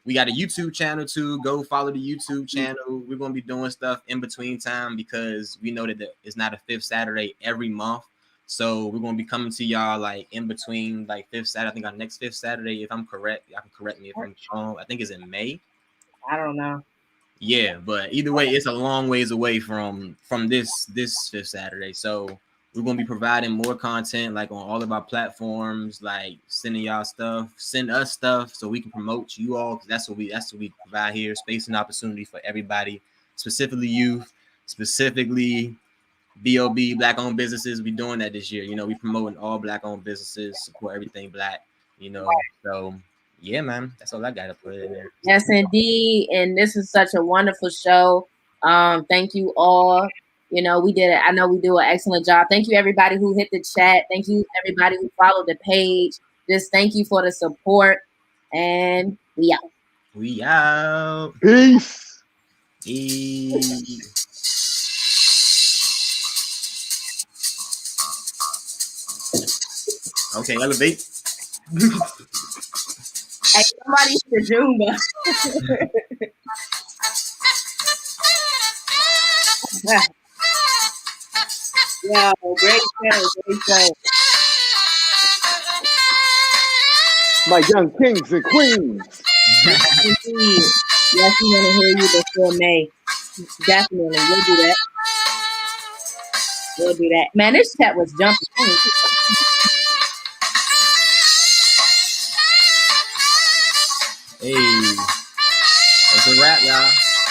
We got a YouTube channel too. Go follow the YouTube channel. We're gonna be doing stuff in between time, because we know that it's not a fifth Saturday every month. So we're gonna be coming to y'all like in between, like fifth Saturday. I think our next fifth Saturday, if I'm correct, y'all can correct me if I'm wrong. I think it's in May. I don't know. Yeah, but either way, it's a long ways away from this fifth Saturday. So we're gonna be providing more content like on all of our platforms, like sending y'all stuff, send us stuff so we can promote you all, because that's what we provide here, space and opportunity for everybody, specifically youth, specifically BOB, Black-owned businesses. We doing that this year. We promoting all Black-owned businesses, support everything Black. So yeah, man, that's all I got to put in there. Yes, indeed, and this is such a wonderful show. Thank you all. We did it. I know we do an excellent job. Thank you, everybody who hit the chat. Thank you, everybody who followed the page. Just thank you for the support. And we out. We out. Peace. Okay, elevate. Hey, somebody hit the Zumba. Yeah, great show. My young kings and queens. Yes, we want to hear you before May. Definitely, we'll do that. Man, this chat was jumping.